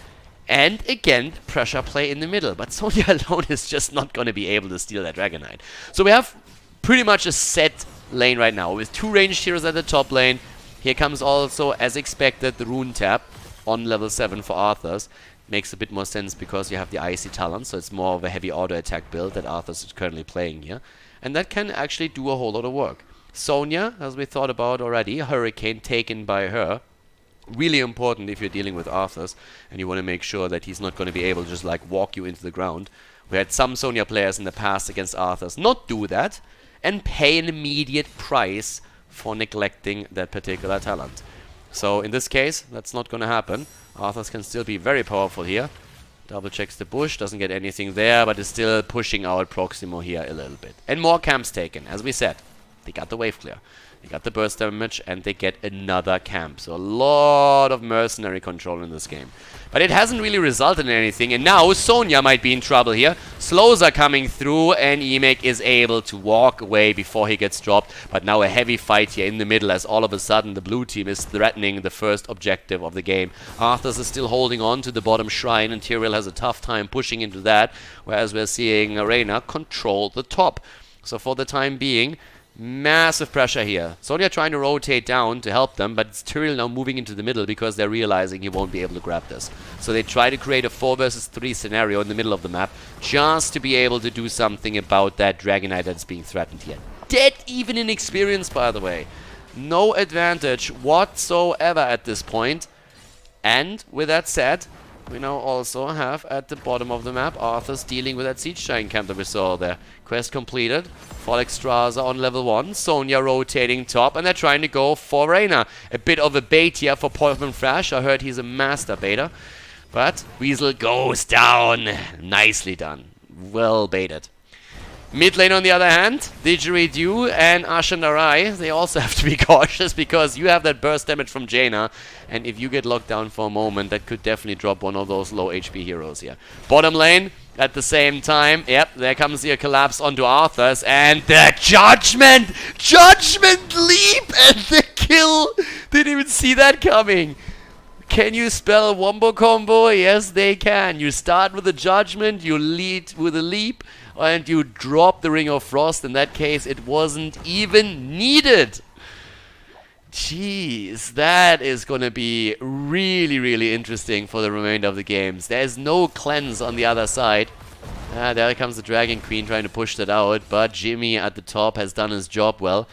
And again, pressure play in the middle. But Sonya alone is just not going to be able to steal that Dragon Knight. So we have pretty much a set lane right now, with 2 ranged heroes at the top lane. Here comes also, as expected, the Rune Tap on level 7 for Arthur's. Makes a bit more sense because you have the Icy Talon, so it's more of a heavy auto attack build that Arthur's is currently playing here. And that can actually do a whole lot of work. Sonya, as we thought about already, Hurricane taken by her. Really important if you're dealing with Arthur's and you want to make sure that he's not going to be able to just like walk you into the ground. We had some Sonya players in the past against Arthur's not do that and pay an immediate price for neglecting that particular talent. So in this case, that's not going to happen. Arthur's can still be very powerful here. Double checks the bush, doesn't get anything there, but is still pushing out Proximo here a little bit. And more camps taken, as we said. They got the wave clear. They got the burst damage, and they get another camp. So a lot of mercenary control in this game. But it hasn't really resulted in anything, and now Sonya might be in trouble here. Slows are coming through, and Emek is able to walk away before he gets dropped. But now a heavy fight here in the middle, as all of a sudden the blue team is threatening the first objective of the game. Arthur's is still holding on to the bottom shrine, and Tyrael has a tough time pushing into that, whereas we're seeing Arena control the top. So for the time being, massive pressure here. Sonya trying to rotate down to help them, but it's Tyrael now moving into the middle because they're realizing he won't be able to grab this. So they try to create a 4 versus 3 scenario in the middle of the map just to be able to do something about that Dragon Knight that's being threatened here. Dead even in experience, by the way. No advantage whatsoever at this point. And with that said, we now also have at the bottom of the map Arthur's dealing with that Siege Giant camp that we saw there. Quest completed. Folextraza on level 1. Sonya rotating top, and they're trying to go for Reyna. A bit of a bait here for Portman Flash. I heard he's a master baiter. But Weasel goes down. Nicely done. Well baited. Mid lane, on the other hand, Didgeridoo and Ashandarai, they also have to be cautious because you have that burst damage from Jaina, and if you get locked down for a moment, that could definitely drop one of those low HP heroes here. Bottom lane, at the same time, yep, there comes the collapse onto Arthur's, and the Judgment! Judgment leap and the kill! Didn't even see that coming. Can you spell a wombo combo? Yes, they can. You start with a Judgment, you lead with a leap, and you drop the Ring of Frost. In that case, it wasn't even needed. Jeez, that is going to be really, really interesting for the remainder of the games. There's no cleanse on the other side. There comes the Dragon Queen trying to push that out, but Jimmy at the top has done his job well.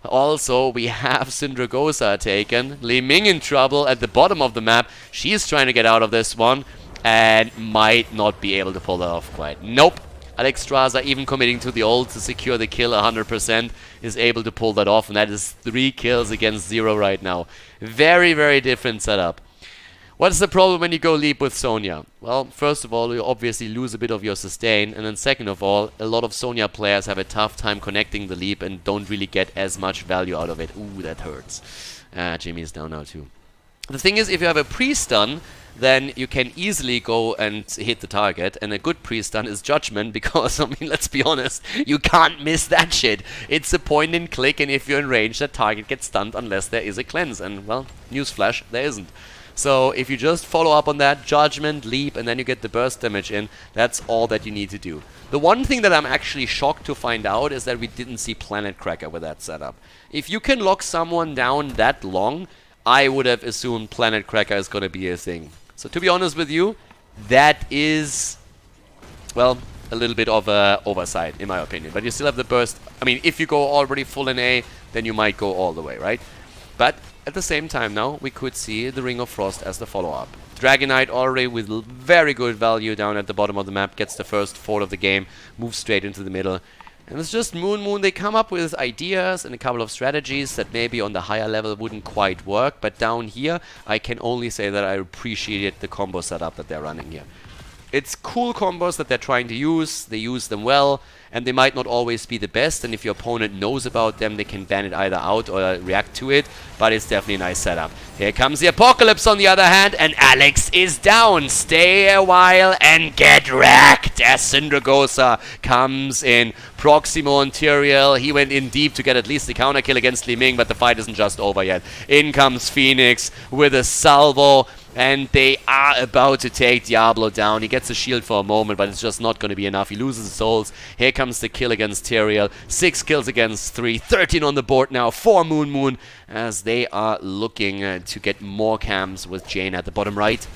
Also, we have Syndragosa taken. Li Ming in trouble at the bottom of the map. She's trying to get out of this one and might not be able to pull that off quite. Nope. Alexstrasza, even committing to the ult to secure the kill 100%, is able to pull that off, and that is 3 kills against 0 right now. Very, very different setup. What's the problem when you go leap with Sonya? Well, first of all, you obviously lose a bit of your sustain, and then second of all, a lot of Sonya players have a tough time connecting the leap and don't really get as much value out of it. Ooh, that hurts. Jimmy is down now too. The thing is, if you have a pre-stun, then you can easily go and hit the target, and a good pre-stun is Judgment, because, I mean, let's be honest, you can't miss that shit. It's a point and click, and if you're in range, that target gets stunned unless there is a cleanse, and, well, newsflash, there isn't. So if you just follow up on that, Judgment, leap, and then you get the burst damage in, that's all that you need to do. The one thing that I'm actually shocked to find out is that we didn't see Planet Cracker with that setup. If you can lock someone down that long, I would have assumed Planet Cracker is going to be a thing. So to be honest with you, that is, well, a little bit of a oversight in my opinion. But you still have the burst. I mean, if you go already full NA, then you might go all the way, right? But at the same time now, we could see the Ring of Frost as the follow-up. Dragon Knight already with very good value down at the bottom of the map, gets the first fort of the game, moves straight into the middle. And it's just Moon. They come up with ideas and a couple of strategies that maybe on the higher level wouldn't quite work. But down here, I can only say that I appreciate the combo setup that they're running here. It's cool combos that they're trying to use. They use them well, and they might not always be the best, and if your opponent knows about them, they can ban it either out or react to it, but it's definitely a nice setup. Here comes the Apocalypse on the other hand, and Alex is down. Stay a while and get wrecked as Syndragosa comes in. Proximo and Tyrael, he went in deep to get at least the counter kill against Li Ming, but the fight isn't just over yet. In comes Phoenix with a salvo, and they are about to take Diablo down. He gets a shield for a moment, but it's just not going to be enough. He loses his souls. Here comes the kill against Tyrael. 6 kills against 3. 13 on the board now for Moon, as they are looking to get more camps with Jane at the bottom right.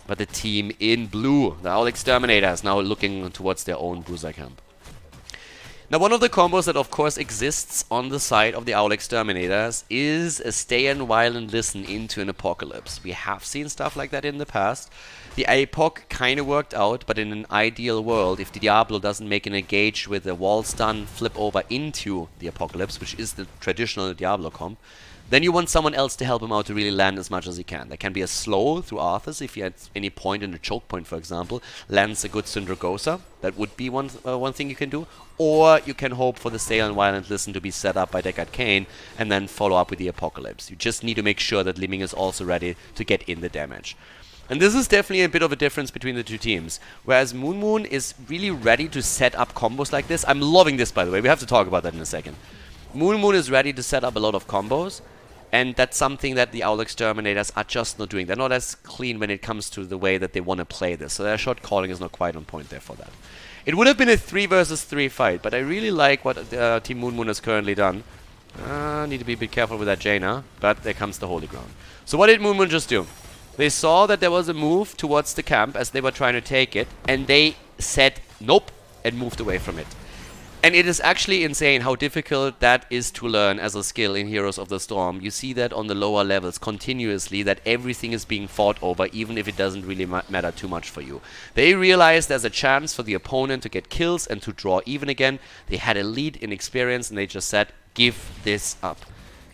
But the team in blue, the Owl Exterminators, now looking towards their own bruiser camp. Now, one of the combos that, of course, exists on the side of the Owl Exterminators is a stay and while and listen into an Apocalypse. We have seen stuff like that in the past. The APOC kind of worked out, but in an ideal world, if the Diablo doesn't make an engage with a wall stun flip over into the Apocalypse, which is the traditional Diablo comp, then you want someone else to help him out to really land as much as he can. That can be a slow through Arthas if he at any point in a choke point, for example, lands a good Syndragosa. That would be one thing you can do. Or you can hope for the Stay and While and Listen to be set up by Deckard Cain and then follow up with the Apocalypse. You just need to make sure that Li Ming is also ready to get in the damage. And this is definitely a bit of a difference between the two teams. Whereas Moon is really ready to set up combos like this. I'm loving this, by the way. We have to talk about that in a second. Moon is ready to set up a lot of combos. And that's something that the Owl Exterminators are just not doing. They're not as clean when it comes to the way that they want to play this. So their shot calling is not quite on point there for that. It would have been a 3 versus 3 fight, but I really like what Team Moon has currently done. Need to be a bit careful with that Jaina, but there comes the Holy Ground. So what did Moon just do? They saw that there was a move towards the camp as they were trying to take it, and they said nope and moved away from it. And it is actually insane how difficult that is to learn as a skill in Heroes of the Storm. You see that on the lower levels continuously, that everything is being fought over, even if it doesn't really matter too much for you. They realized there's a chance for the opponent to get kills and to draw even again. They had a lead in experience and they just said, give this up.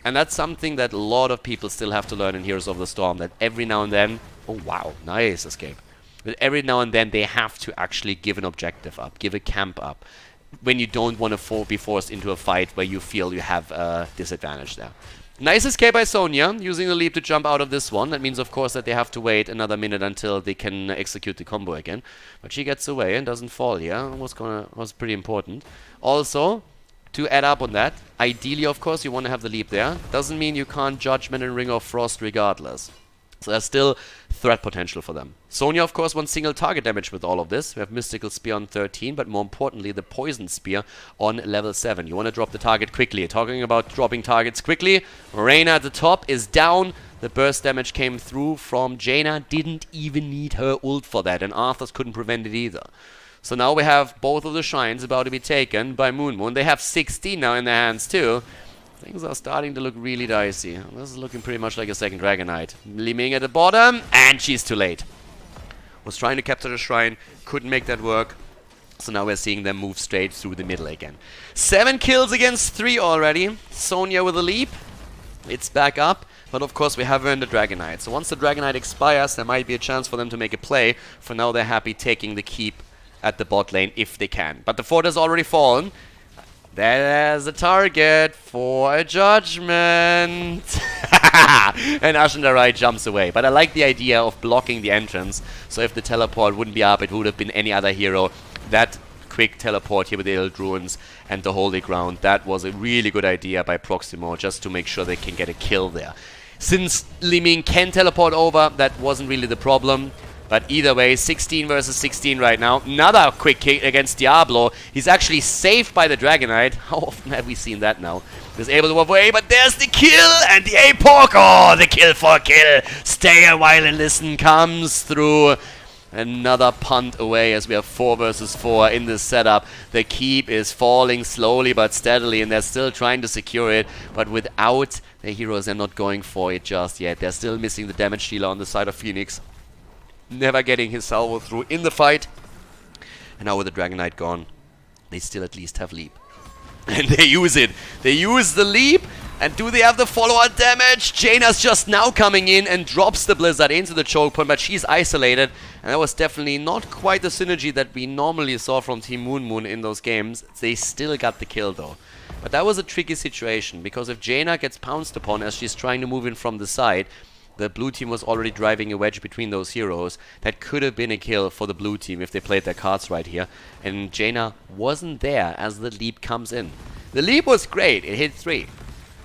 And that's something that a lot of people still have to learn in Heroes of the Storm, that every now and then, oh wow, nice escape. But every now and then they have to actually give an objective up, give a camp up, when you don't want to be forced into a fight where you feel you have a disadvantage there. Nice escape by Sonya, using the leap to jump out of this one. That means, of course, that they have to wait another minute until they can execute the combo again. But she gets away and doesn't fall here. Was pretty important. Also, to add up on that, ideally, of course, you want to have the leap there. Doesn't mean you can't Judgment and Ring of Frost regardless. So there's still threat potential for them. Sonya, of course, wants single target damage with all of this. We have Mystical Spear on 13, but more importantly, the Poison Spear on level 7. You want to drop the target quickly. Talking about dropping targets quickly, Reyna at the top is down. The burst damage came through from Jaina. Didn't even need her ult for that, and Arthas couldn't prevent it either. So now we have both of the shrines about to be taken by Moon. They have 16 now in their hands too. Things are starting to look really dicey. This is looking pretty much like a second Dragon Knight. Li Ming at the bottom, and she's too late. Was trying to capture the shrine, couldn't make that work. So now we're seeing them move straight through the middle again. 7 kills against 3 already. Sonya with a leap. It's back up. But of course we have earned the Dragon Knight. So once the Dragon Knight expires, there might be a chance for them to make a play. For now they're happy taking the keep at the bot lane if they can. But the fort has already fallen. There's a target for a judgment. And Ashendarai jumps away. But I like the idea of blocking the entrance. So if the teleport wouldn't be up, it would have been any other hero. That quick teleport here with the Ild Ruins and the Holy Ground, that was a really good idea by Proximo, just to make sure they can get a kill there. Since Li Ming can teleport over, that wasn't really the problem. But either way, 16 versus 16 right now. Another quick kick against Diablo. He's actually saved by the Dragon Knight. How often have we seen that now? He's able to walk away, but there's the kill and the APOC. Oh, the kill for kill. Stay a while and listen comes through. Another punt away as we have 4 versus 4 in this setup. The keep is falling slowly but steadily, and they're still trying to secure it. But without the heroes, they're not going for it just yet. They're still missing the damage dealer on the side of Phoenix. Never getting his salvo through in the fight. And now with the Dragon Knight gone, they still at least have leap. And they use it. They use the leap. And do they have the follow-on damage? Jaina's just now coming in and drops the Blizzard into the choke point, but she's isolated. And that was definitely not quite the synergy that we normally saw from Team Moon Moon in those games. They still got the kill though. But that was a tricky situation, because if Jaina gets pounced upon as she's trying to move in from the side, the blue team was already driving a wedge between those heroes. That could have been a kill for the blue team if they played their cards right here. And Jaina wasn't there as the leap comes in. The leap was great, it hit 3.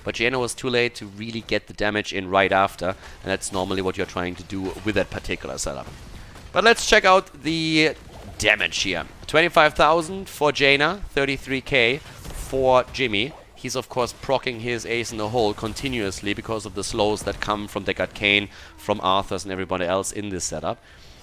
But Jaina was too late to really get the damage in right after. And that's normally what you're trying to do with that particular setup. But let's check out the damage here. 25,000 for Jaina, 33k for Jimmy. He's of course proccing his ace in the hole continuously because of the slows that come from Deckard Cain, from Arthur's and everybody else in this setup.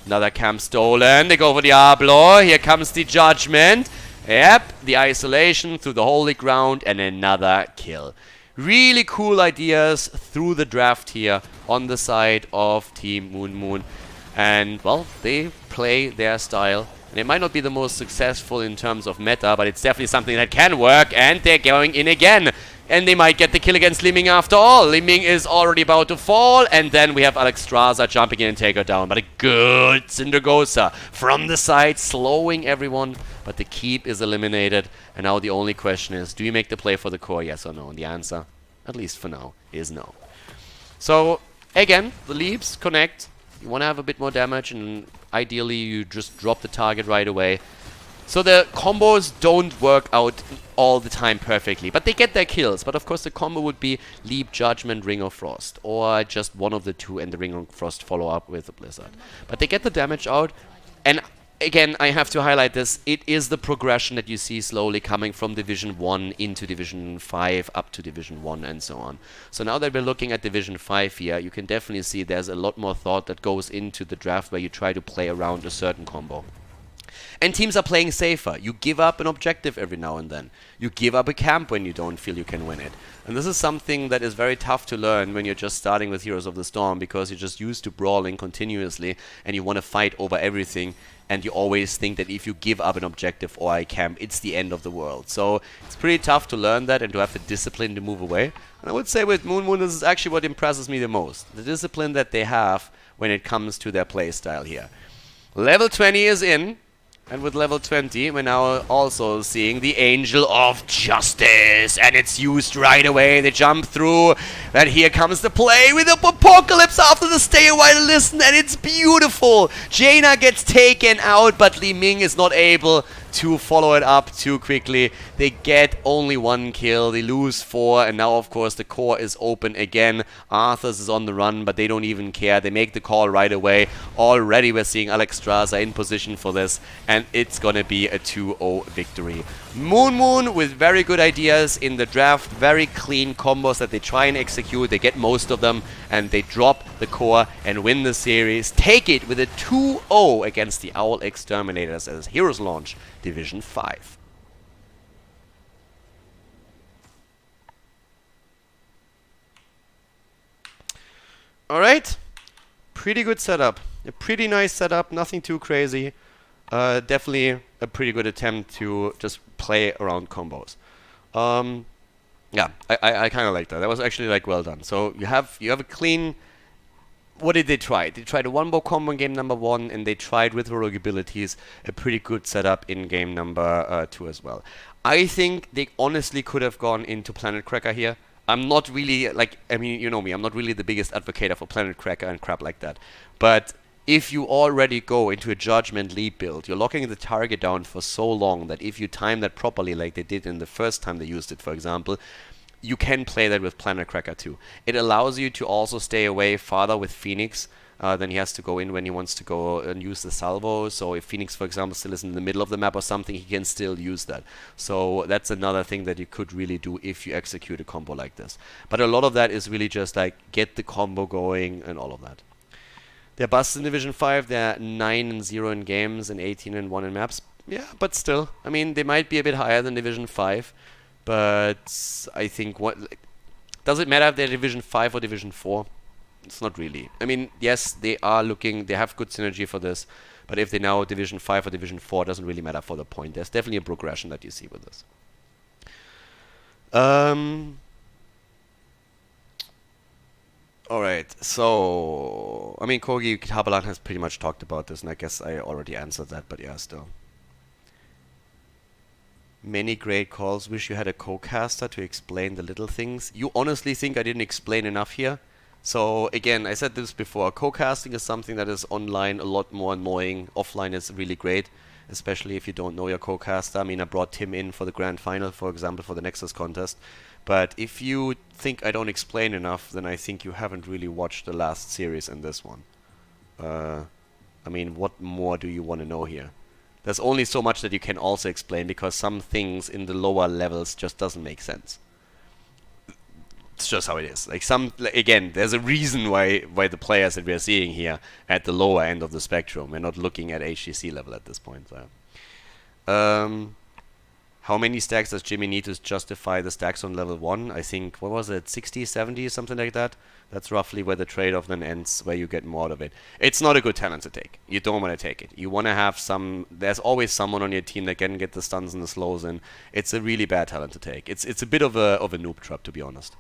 Another camp stolen. They go for Diablo. Here comes the judgment. Yep, the isolation through the holy ground and another kill. Really cool ideas through the draft here on the side of Team Moon Moon. And well, they play their style. And it might not be the most successful in terms of meta, but it's definitely something that can work, and they're going in again. And they might get the kill against Li Ming after all. Li Ming is already about to fall, and then we have Alexstrasza jumping in and take her down. But a good Cindergosa from the side, slowing everyone, but the keep is eliminated. And now the only question is, do you make the play for the core, yes or no? And the answer, at least for now, is no. So, again, the leaps connect. You want to have a bit more damage, and ideally you just drop the target right away. So the combos don't work out all the time perfectly, but they get their kills. But of course the combo would be Leap, Judgment, Ring of Frost, or just one of the two and the Ring of Frost follow up with the Blizzard. But they get the damage out, and again, I have to highlight this. It is the progression that you see slowly coming from Division 1 into Division 5 up to Division 1 and so on. So now that we're looking at Division 5 here, you can definitely see there's a lot more thought that goes into the draft where you try to play around a certain combo. And teams are playing safer. You give up an objective every now and then. You give up a camp when you don't feel you can win it. And this is something that is very tough to learn when you're just starting with Heroes of the Storm, because you're just used to brawling continuously and you want to fight over everything. And you always think that if you give up an objective or a camp, it's the end of the world. So it's pretty tough to learn that and to have the discipline to move away. And I would say with Moon Moon, this is actually what impresses me the most. The discipline that they have when it comes to their playstyle here. Level 20 is in. And with level 20, we're now also seeing the Angel of Justice. And it's used right away. They jump through. And here comes the play with the Apocalypse after the stay a while listen. And it's beautiful. Jaina gets taken out, but Li Ming is not able to follow it up too quickly. They get only 1 kill. They lose 4. And now, of course, the core is open again. Arthur's is on the run, but they don't even care. They make the call right away. Already we're seeing Alexstrasza in position for this. And it's gonna be a 2-0 victory. Moon Moon with very good ideas in the draft. Very clean combos that they try and execute. They get most of them. And they drop the core and win the series. Take it with a 2-0 against the Owl Exterminators as Heroes launch Division 5. Alright. Pretty good setup. A pretty nice setup. Nothing too crazy. Definitely a pretty good attempt to just play around combos. Yeah, I kind of like that. That was actually like well done. So you have a clean. What did they try? They tried a one-bow combo in game number 1, and they tried with heroic abilities a pretty good setup in game number 2 as well. I think they honestly could have gone into Planet Cracker here. I'm not really, like, I mean, you know me, I'm not really the biggest advocate for Planet Cracker and crap like that. But if you already go into a Judgment lead build, you're locking the target down for so long that if you time that properly like they did in the first time they used it, for example, you can play that with Planet Cracker too. It allows you to also stay away farther with Phoenix. Then he has to go in when he wants to go and use the salvo. So if Phoenix, for example, still is in the middle of the map or something, he can still use that. So that's another thing that you could really do if you execute a combo like this. But a lot of that is really just like get the combo going and all of that. They're busts in Division 5. They're 9-0 in games and 18-1 in maps. Yeah, but still, I mean, they might be a bit higher than Division 5. But I think does it matter if they're Division 5 or Division 4? It's not really. I mean, yes, they have good synergy for this, but if they're now Division 5 or Division 4, it doesn't really matter for the point. There's definitely a progression that you see with this. Alright, so I mean Kogi Habalan has pretty much talked about this, and I guess I already answered that, but yeah, still. Many great calls. Wish you had a co-caster to explain the little things. You honestly think I didn't explain enough here? So again, I said this before. Co-casting is something that is online a lot more annoying. Offline is really great, especially if you don't know your co-caster. I mean, I brought Tim in for the grand final, for example, for the Nexus contest. But if you think I don't explain enough, then I think you haven't really watched the last series and this one. Uh, I mean, what more do you want to know here? There's only so much that you can also explain because some things in the lower levels just doesn't make sense. It's just how it is. Again, there's a reason why the players that we're seeing here at the lower end of the spectrum. We're not looking at HGC level at this point. So. How many stacks does Jimmy need to justify the stacks on level 1? I think, what was it, 60, 70, something like that? That's roughly where the trade-off then ends, where you get more out of it. It's not a good talent to take. You don't want to take it. You want to have some... There's always someone on your team that can get the stuns and the slows in. It's a really bad talent to take. It's a bit of a noob trap, to be honest.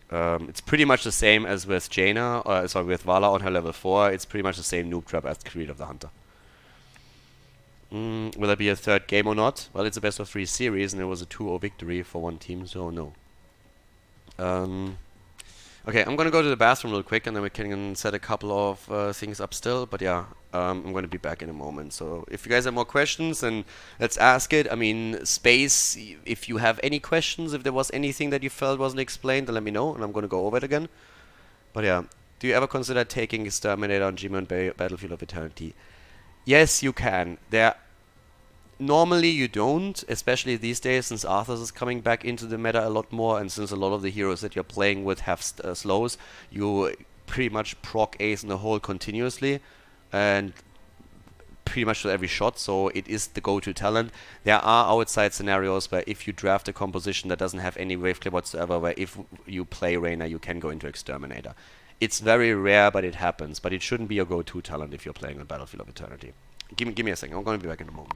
It's pretty much the same as with Jaina, with Vala on her level 4. It's pretty much the same noob trap as Creed of the Hunter. Will there be a third game or not? Well, it's a best of 3 series, and it was a 2-0 victory for one team, so no. Okay, I'm gonna go to the bathroom real quick, and then we can set a couple of things up still. But yeah, I'm gonna be back in a moment. So if you guys have more questions, then let's ask it. I mean, Space, if you have any questions, if there was anything that you felt wasn't explained, then let me know, and I'm gonna go over it again. But yeah, do you ever consider taking Exterminator on Gmail Battlefield of Eternity? Yes, you can. Normally you don't, especially these days since Arthas is coming back into the meta a lot more, and since a lot of the heroes that you're playing with have slows, you pretty much proc ace in the hole continuously, and pretty much to every shot, so it is the go-to talent. There are outside scenarios where if you draft a composition that doesn't have any wave clear whatsoever, where if you play Reyna you can go into Exterminator. It's very rare, but it happens. But it shouldn't be your go-to talent if you're playing on Battlefield of Eternity. Give me a second. I'm going to be back in a moment.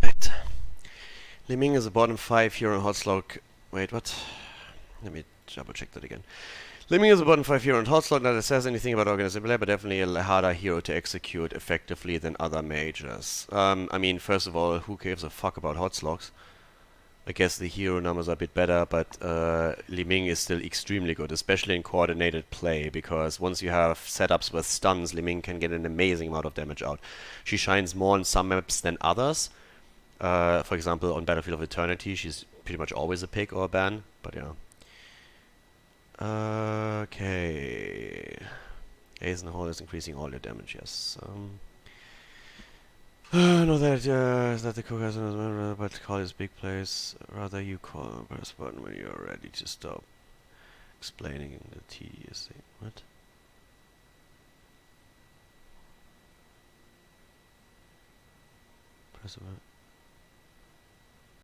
Right. Liming is a bottom 5 here on Hotslog. Wait, what? Let me double check that again. Liming is a bottom 5 hero on Hotslog. Not that it says anything about organizability, but definitely a harder hero to execute effectively than other mages. I mean, first of all, who gives a fuck about Hotslogs? I guess the hero numbers are a bit better, but Li Ming is still extremely good, especially in coordinated play, because once you have setups with stuns, Li Ming can get an amazing amount of damage out. She shines more on some maps than others. For example, on Battlefield of Eternity, she's pretty much always a pick or a ban, but yeah. Okay. Ace in the hole is increasing all your damage, yes. No, that the cook has another, but call his big plays. Rather you call press button when you're ready to stop explaining the tedious thing. What? Press a button.